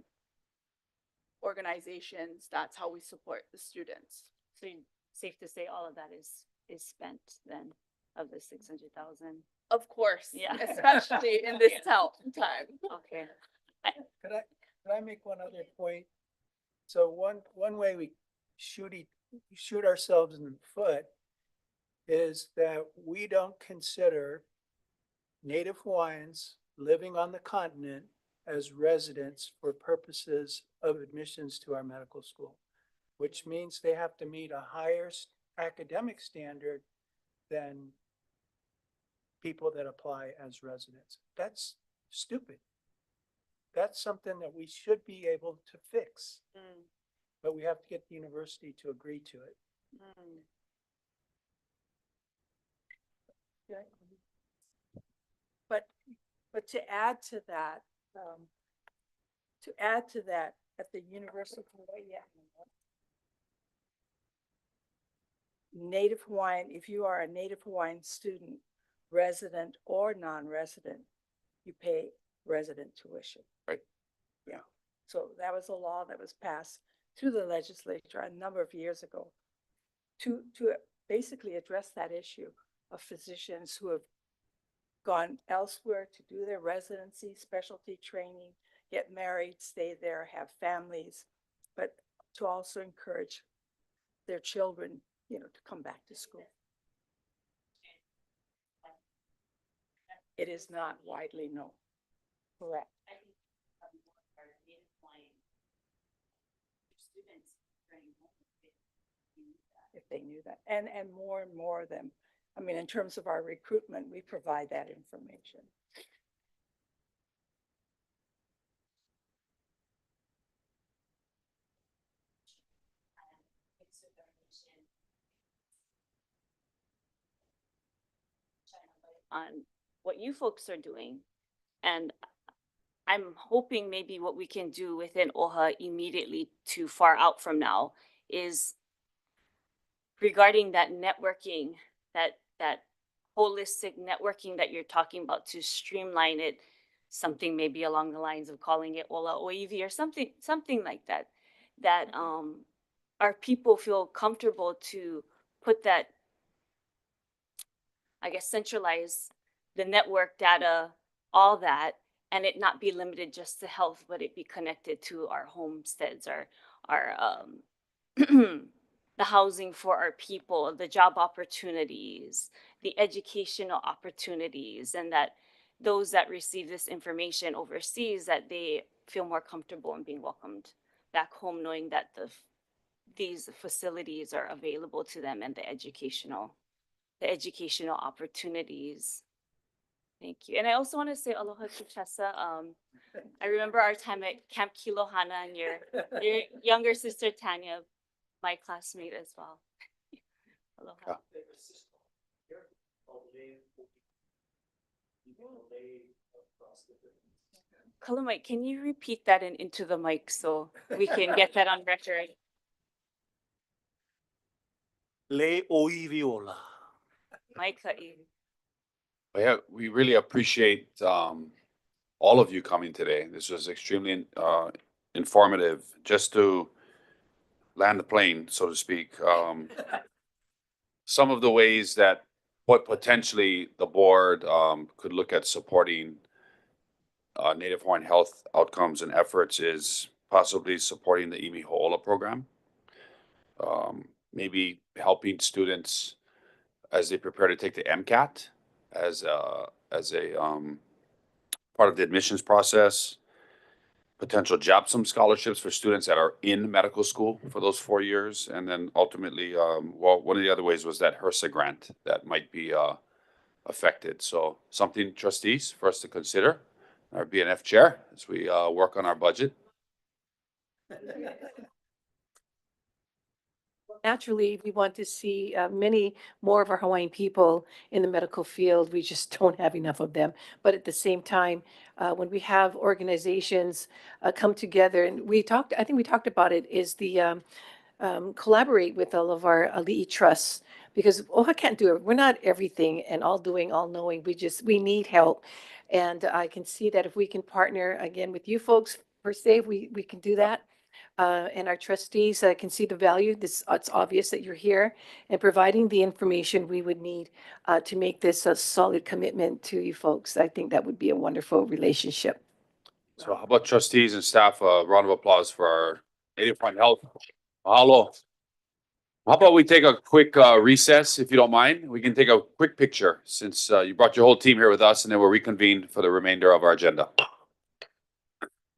organizations, that's how we support the students.
So safe to say all of that is spent then, of the 600,000?
Of course,
Yeah.
especially in this time.
Okay.
Could I make one other point? So one way we shoot ourselves in the foot is that we don't consider Native Hawaiians living on the continent as residents for purposes of admissions to our medical school, which means they have to meet a higher academic standard than people that apply as residents. That's stupid. That's something that we should be able to fix, but we have to get the university to agree to it.
Okay. But to add to that, at the University of Hawaii, Native Hawaiian, if you are a Native Hawaiian student, resident or non-resident, you pay resident tuition.
Right.
Yeah. So that was a law that was passed through the legislature a number of years ago to basically address that issue of physicians who have gone elsewhere to do their residency, specialty training, get married, stay there, have families, but to also encourage their children, to come back to school. It is not widely known. Correct. If they knew that, and more of them. I mean, in terms of our recruitment, we provide that information.
On what you folks are doing, and I'm hoping maybe what we can do within OHA immediately to far out from now is regarding that networking, that holistic networking that you're talking about, to streamline it, something maybe along the lines of calling it Ola Oivi or something like that, that our people feel comfortable to put that, I guess, centralize the network data, all that, and it not be limited just to health, but it be connected to our homesteads, our the housing for our people, the job opportunities, the educational opportunities, and that those that receive this information overseas, that they feel more comfortable in being welcomed back home, knowing that these facilities are available to them, and the educational opportunities. Thank you. And I also want to say aloha to Chessa. I remember our time at Camp Kilohana, and your younger sister Tanya, my classmate as well. Aloha. Kalamite, can you repeat that into the mic so we can get that on record?
Le oiviola.
Mike,
Yeah, we really appreciate all of you coming today. This was extremely informative. Just to land the plane, so to speak. Some of the ways that what potentially the board could look at supporting Native Hawaiian health outcomes and efforts is possibly supporting the Imiho'ola program. Maybe helping students as they prepare to take the MCAT as a part of the admissions process. Potential JAPSOM scholarships for students that are in medical school for those 4 years. And then ultimately, well, one of the other ways was that HRSA grant that might be affected. So something, trustees, for us to consider, our BNF chair, as we work on our budget.
Naturally, we want to see many more of our Hawaiian people in the medical field. We just don't have enough of them. But at the same time, when we have organizations come together, and I think we talked about it, is the collaborate with all of our ali'i trusts, because OHA can't do it. We're not everything and all doing, all knowing. We need help. And I can see that if we can partner again with you folks, per se, we can do that. And our trustees can see the value. It's obvious that you're here and providing the information we would need to make this a solid commitment to you folks. I think that would be a wonderful relationship.
So how about trustees and staff, a round of applause for our Native Hawaiian health. Mahalo. How about we take a quick recess, if you don't mind? We can take a quick picture since you brought your whole team here with us, and then we'll reconvene for the remainder of our agenda.